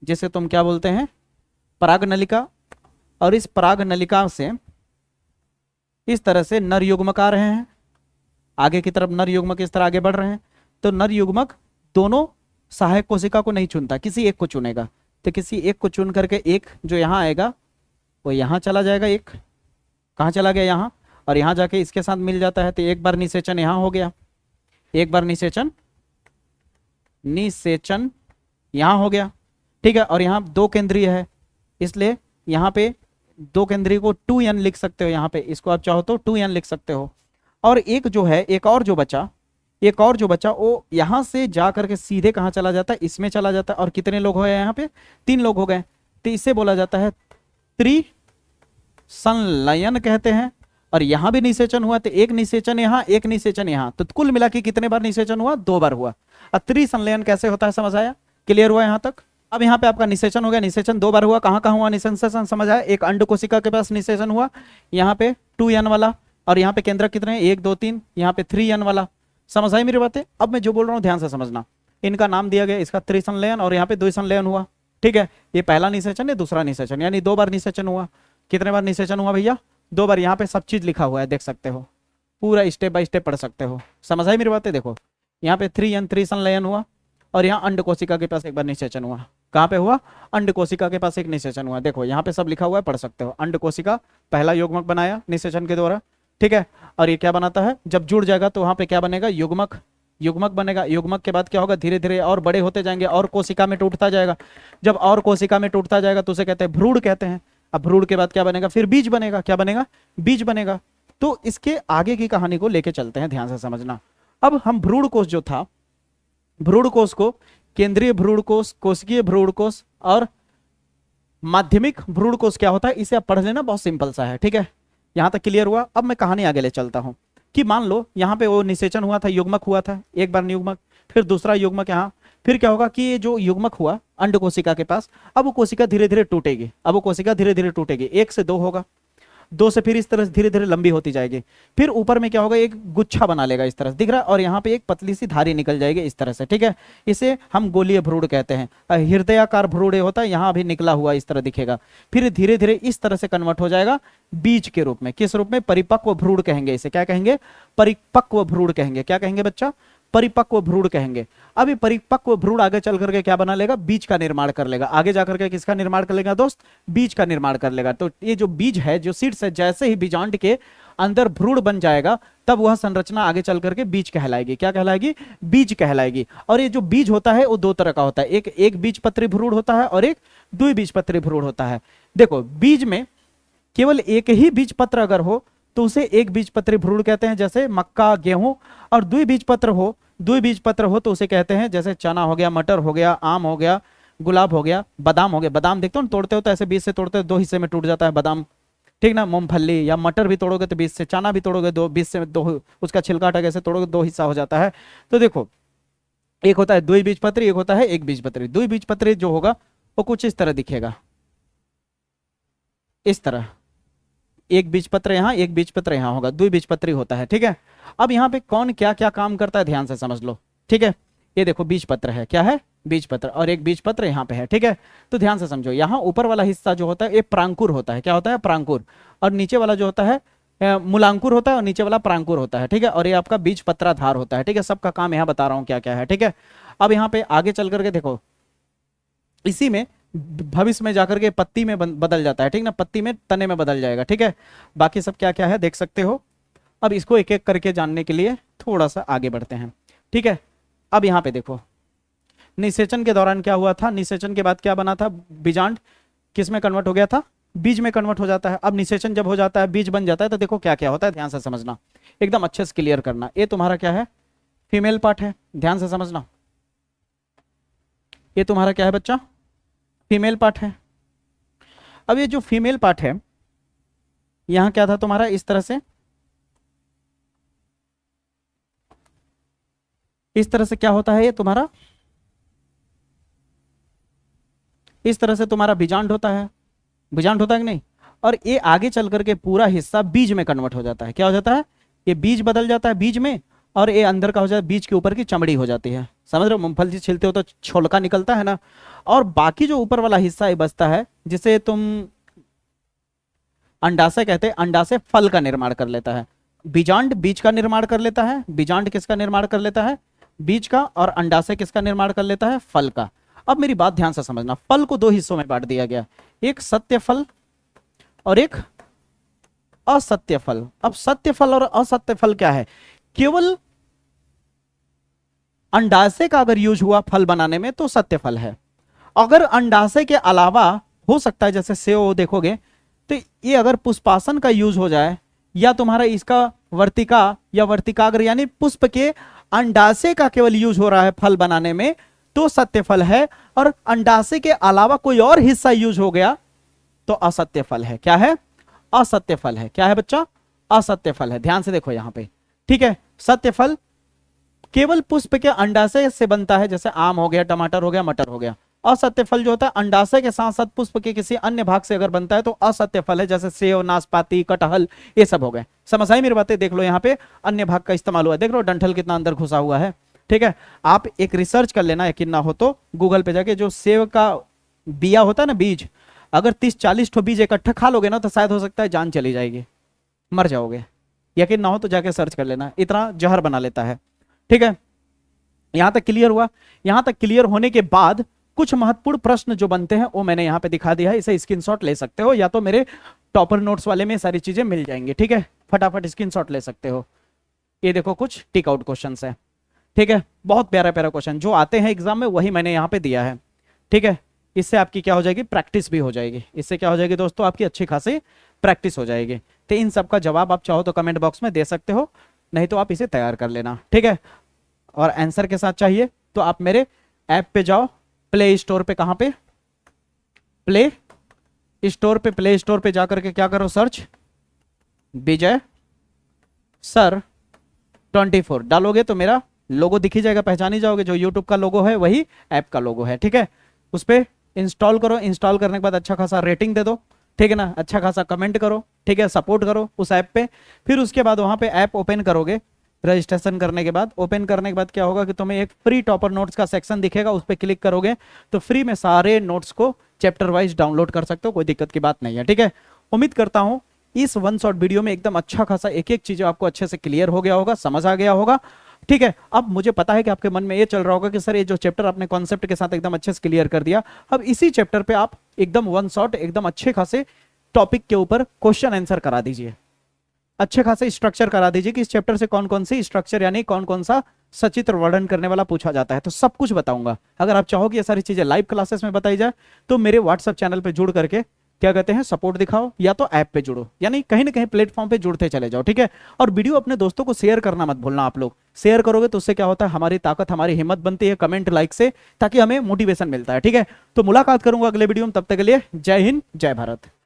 जिसे तुम क्या बोलते हैं, पराग नलिका। और इस पराग नलिका से इस तरह से नर युग्मक आ रहे हैं आगे की तरफ। नर युग्मक इस तरह आगे बढ़ रहे हैं। तो नर युग्मक दोनों सहायक कोशिका को नहीं चुनता, किसी एक को चुनेगा। तो किसी एक को चुन करके एक जो यहां आएगा वो यहां चला जाएगा। एक कहां चला गया, यहां, और यहां जाके इसके साथ मिल जाता है। तो एक बार निषेचन यहां हो गया, एक बार निषेचन यहां हो गया। ठीक है, और यहां 2 केंद्रीय है, इसलिए यहां पे 2 केंद्रीय को 2n लिख सकते हो। यहां पे इसको आप चाहो तो 2n लिख सकते हो। और एक जो है, एक और जो बचा वो यहां से जा करके सीधे कहां चला जाता है, इसमें चला जाता है। और कितने लोग हो गए यहाँ पे, 3 लोग हो गए। तो इसे बोला जाता है त्रिसंलयन कहते हैं। और यहां भी निषेचन हुआ, तो एक निषेचन यहां, एक निषेचन यहां, तो कुल मिला के कितने बार निषेचन हुआ, 2 बार हुआ। अब त्रिसंलयन कैसे होता है समझ आया, क्लियर हुआ यहां तक। अब यहाँ पे आपका निषेचन हो गया, निषेचन 2 बार हुआ। कहां कहां हुआ निषेचन समझ आया, एक अंड कोशिका के पास निषेचन हुआ, यहाँ पे 2n वाला। और यहाँ पे केंद्रक कितने हैं, 1 2 3, यहाँ पे 3n वाला। समझ आई मेरी बातें। अब मैं जो बोल रहा हूँ ध्यान से समझना, इनका नाम दिया गया, इसका त्रिसंलयन और यहाँ पे द्विसंलयन हुआ। ठीक है, ये पहला निषेचन है, दूसरा निषेचन, यानी 2 बार निषेचन हुआ। कितने बार निषेचन हुआ भैया, 2 बार। यहाँ पे सब चीज लिखा हुआ है, देख सकते हो, पूरा स्टेप बाय स्टेप पढ़ सकते हो। समझ आई मेरी बातें। देखो यहाँ पे 3n त्रिसंलयन हुआ, और यहाँ अंड कोशिका के पास एक बार निषेचन हुआ। कहाँ पे हुआ, अंड कोशिका के पास एक निषेचन हुआ। देखो यहाँ पे सब लिखा हुआ है, पढ़ सकते हो। अंड कोशिका पहला युग्मक बनाया निषेचन के द्वारा। ठीक है, और ये क्या बनाता है, जब जुड़ जाएगा तो वहां पे क्या बनेगा, युग्मक बनेगा। युग्मक के बाद क्या होगा, धीरे धीरे और बड़े होते जाएंगे और कोशिका में टूटता जाएगा। जब और कोशिका में टूटता जाएगा तो उसे कहते हैं भ्रूण कहते हैं। अब भ्रूण के बाद क्या बनेगा, फिर बीज बनेगा। क्या बनेगा, बीज बनेगा। तो इसके आगे की कहानी को लेके चलते हैं, ध्यान से समझना। अब हम भ्रूण कोश जो था, भ्रूण कोश को केंद्रीय भ्रूण कोश, कोशिकीय भ्रूण कोश और माध्यमिक भ्रूण कोश क्या होता है, इसे आप पढ़ लेना, बहुत सिंपल सा है। ठीक है, यहां तक क्लियर हुआ। अब मैं कहानी आगे ले चलता हूं कि मान लो यहाँ पे वो निषेचन हुआ था, युग्मक हुआ था, एक बार युग्मक, फिर दूसरा युग्मक यहाँ, फिर क्या होगा कि ये जो युग्मक हुआ अंड कोशिका के पास, अब वो कोशिका धीरे धीरे टूटेगी, अब वो कोशिका धीरे धीरे टूटेगी, 1 से 2 होगा, 2 से फिर इस तरह से धीरे धीरे लंबी होती जाएगी, फिर ऊपर में क्या होगा, एक गुच्छा बना लेगा इस तरह से, दिख रहा है, और यहाँ पे एक पतली सी धारी निकल जाएगी इस तरह से। ठीक है, इसे हम गोलीय भ्रूण कहते हैं। हृदयाकार भ्रूण होता है, यहाँ अभी निकला हुआ इस तरह दिखेगा, फिर धीरे धीरे इस तरह से कन्वर्ट हो जाएगा बीज के रूप में। किस रूप में? परिपक्व भ्रूण कहेंगे इसे। क्या कहेंगे? परिपक्व भ्रूण कहेंगे। क्या कहेंगे बच्चा? परिपक्व भ्रूण कहेंगे। अब ये परिपक्व भ्रूण आगे चल करके क्या बना लेगा? बीज का निर्माण कर लेगा। आगे जाकर के किसका निर्माण कर लेगा दोस्त? बीज का निर्माण कर लेगा। तो ये जो बीज है, जो सीड्स है, जैसे ही बीजांड के अंदर भ्रूण बन जाएगा, तब वह संरचना आगे चल करके बीज कहलाएगी। क्या कहलाएगी? बीज कहलाएगी। और ये जो बीज होता है वो 2 तरह का होता है, एक बीजपत्री भ्रूण होता है और एक द्विबीजपत्री भ्रूण होता है। देखो, बीज में केवल एक ही बीजपत्र अगर हो तो उसे एक बीजपत्री भ्रूण कहते हैं, जैसे मक्का, गेहूं। और द्विबीजपत्र हो तो उसे कहते हैं, जैसे चना हो गया, मटर हो गया, आम हो गया, गुलाब हो गया, बादाम हो गया। बादाम देखते हो ना, तोड़ते हो तो ऐसे बीज से तोड़ते हो, 2 हिस्से में टूट जाता है बादाम। ठीक ना? मूंगफली या मटर भी तोड़ोगे तो बीज से, चना भी तोड़ोगे 2 बीज से, 2 उसका छिलका हटा कैसे तोड़ोगे, 2 हिस्सा हो जाता है। तो देखो, एक होता है द्विबीजपत्री, एक होता है एक बीजपत्री। द्विबीजपत्री जो होगा वो कुछ इस तरह दिखेगा, इस तरह, एक बीजपत्र यहाँ, एक बीजपत्र यहाँ होगा, द्विबीजपत्री होता है। ठीक है, अब यहाँ पे कौन क्या क्या काम करता है ध्यान से समझ लो। ठीक है, ये देखो बीजपत्र है, क्या है? बीजपत्र, और एक बीजपत्र यहाँ पे है। ठीक है, तो ध्यान से समझो, यहाँ ऊपर वाला हिस्सा जो होता है ये प्रांकुर होता है। क्या होता है? प्रांकुर। और नीचे वाला जो होता है मूलांकुर होता है, और नीचे वाला प्रांकुर होता है। ठीक है, और ये आपका बीजपत्राधार होता है। ठीक है, सबका काम यहाँ बता रहा हूँ क्या क्या है। ठीक है, अब यहाँ पे आगे चल करके देखो, इसी में भविष्य में जाकर के पत्ती में बदल जाता है। ठीक ना? पत्ती में, तने में बदल जाएगा। ठीक है, बाकी सब क्या क्या है देख सकते हो। अब इसको एक एक करके जानने के लिए थोड़ा सा आगे बढ़ते हैं। ठीक है, अब यहाँ पे देखो, निषेचन के दौरान क्या हुआ था? निषेचन के बाद क्या बना था? बीजांड किस में कन्वर्ट हो गया था? बीज में कन्वर्ट हो जाता है। अब निषेचन जब हो जाता है, बीज बन जाता है, तो देखो क्या क्या होता है, ध्यान से समझना, एकदम अच्छे से क्लियर करना। ये तुम्हारा क्या है? फीमेल पार्ट है, ध्यान से समझना। ये तुम्हारा क्या है बच्चा? फीमेल पार्ट है। अब ये जो फीमेल पार्ट है, यहां क्या था तुम्हारा? इस तरह से, इस तरह से क्या होता है? ये तुम्हारा इस तरह से तुम्हारा बीजांड होता है। बीजांड होता है कि नहीं? और ये आगे चल करके पूरा हिस्सा बीज में कन्वर्ट हो जाता है। क्या हो जाता है? ये बीज बदल जाता है बीज में, और ये अंदर का हो जाता है, बीज के ऊपर की चमड़ी हो जाती है। समझ रहे हो? मूंगफली छिलते हो तो छोलका निकलता है ना, और बाकी जो ऊपर वाला हिस्सा ये बचता है, जिसे तुम अंडाशय कहते हैं। अंडाशय फल का निर्माण कर लेता है, बीजांड बीज का निर्माण कर लेता है। बीजांड किसका निर्माण कर लेता है? बीज का। और अंडाशय किसका निर्माण कर लेता है? फल का। अब मेरी बात ध्यान से समझना, फल को 2 हिस्सों में बांट दिया गया, एक सत्य फल और एक असत्य फल। अब सत्य फल और असत्य फल क्या है? केवल अंडाशय का अगर यूज हुआ फल बनाने में तो सत्य फल है। अगर अंडाशय के अलावा हो सकता है, जैसे सेव देखोगे, तो ये अगर पुष्पासन का यूज हो जाए, या तुम्हारा इसका वर्तिका या वर्तिकाग्र यानी पुष्प के अंडाशय का केवल यूज हो रहा है फल बनाने में, तो सत्य फल है। और अंडाशय के अलावा कोई और हिस्सा यूज हो गया तो असत्य फल है। क्या है? असत्य फल है। क्या है बच्चा? असत्य फल है। ध्यान से देखो यहां पे। ठीक है, सत्य फल केवल पुष्प के अंडाशय से बनता है, जैसे आम हो गया, टमाटर हो गया, मटर हो गया। असत्य फल जो होता है अंडाशय के साथ साथ पुष्प के किसी अन्य भाग से अगर बनता है तो असत्य फल है, जैसे सेव, नाशपाती, कटहल, ये सब हो गए। समझ आई मेरी बातें? देख लो यहाँ पे अन्य भाग का इस्तेमाल हुआ है, देख लो डंठल कितना अंदर घुसा हुआ है। ठीक है, आप एक रिसर्च कर लेना, यकीन ना हो तो गूगल पे जाके, जो सेव का बिया होता है ना, बीज, अगर 30-40 ठो बीज इकट्ठा खा लोगे ना तो शायद हो सकता है जान चली जाएगी, मर जाओगे। यकीन ना हो तो जाके सर्च कर लेना, इतना जहर बना लेता है। ठीक है, यहां तक क्लियर हुआ? यहां तक क्लियर होने के बाद कुछ महत्वपूर्ण प्रश्न जो बनते हैं वो मैंने यहां पे दिखा दिया है, इसे स्क्रीनशॉट ले सकते हो, या तो मेरे टॉपर नोट्स वाले में सारी चीजें मिल जाएंगी। ठीक है, फटाफट स्क्रीनशॉट ले सकते हो। ये देखो कुछ टिक आउट क्वेश्चन है। ठीक है, बहुत प्यारा प्यारा क्वेश्चन जो आते हैं एग्जाम में, वही मैंने यहाँ पे दिया है। ठीक है, इससे आपकी क्या हो जाएगी? प्रैक्टिस भी हो जाएगी। इससे क्या हो जाएगी दोस्तों? आपकी अच्छी खासी प्रैक्टिस हो जाएगी। तो इन सब का जवाब आप चाहो तो कमेंट बॉक्स में दे सकते हो, नहीं तो आप इसे तैयार कर लेना। ठीक है, और आंसर के साथ चाहिए तो आप मेरे ऐप पे जाओ, प्ले स्टोर पे, कहां पे, प्ले स्टोर पे, प्ले स्टोर पे जाकर के क्या करो, सर्च विजय सर 24 डालोगे तो मेरा लोगो दिख ही जाएगा, पहचान ही जाओगे। जो यूट्यूब का लोगो है वही ऐप का लोगो है, ठीक है। उस पर इंस्टॉल करो, इंस्टॉल करने के बाद अच्छा खासा रेटिंग दे दो, ठीक है ना, अच्छा खासा कमेंट करो, ठीक है, सपोर्ट करो उस ऐप पे। फिर उसके बाद वहां पे ऐप ओपन करोगे, रजिस्ट्रेशन करने के बाद, ओपन करने के बाद क्या होगा कि तुम्हें एक फ्री टॉपर नोट्स का सेक्शन दिखेगा, उस पर क्लिक करोगे तो फ्री में सारे नोट्स को चैप्टर वाइज डाउनलोड कर सकते हो, कोई दिक्कत की बात नहीं है, ठीक है। उम्मीद करता हूं इस वन शॉट वीडियो में एकदम अच्छा खासा एक एक चीज आपको अच्छे से क्लियर हो गया होगा, समझ आ गया होगा, ठीक है। अब मुझे पता है कि आपके मन में ये चल रहा होगा कि सर ये जो चैप्टर आपने कॉन्सेप्ट के साथ एकदम अच्छे से क्लियर कर दिया, अब इसी चैप्टर पे आप एकदम वन शॉट एकदम अच्छे खासे टॉपिक के ऊपर क्वेश्चन आंसर करा दीजिए, अच्छे खासे स्ट्रक्चर करा दीजिए कि इस चैप्टर से कौन कौन सी स्ट्रक्चर यानी कौन कौन सा सचित्र वर्णन करने वाला पूछा जाता है, तो सब कुछ बताऊंगा। अगर आप चाहो कि ये सारी चीजें लाइव क्लासेस में बताई जाए तो मेरे व्हाट्सएप चैनल पे जुड़ करके क्या कहते हैं सपोर्ट दिखाओ, या तो ऐप पे जुड़ो, यानी कहीं ना कहीं प्लेटफॉर्म पे जुड़ते चले जाओ, ठीक है। और वीडियो अपने दोस्तों को शेयर करना मत भूलना, आप लोग शेयर करोगे तो उससे क्या होता है, हमारी ताकत हमारी हिम्मत बनती है कमेंट लाइक से, ताकि हमें मोटिवेशन मिलता है, ठीक है। तो मुलाकात करूंगा अगले वीडियो में, तब तक के लिए जय हिंद जय भारत।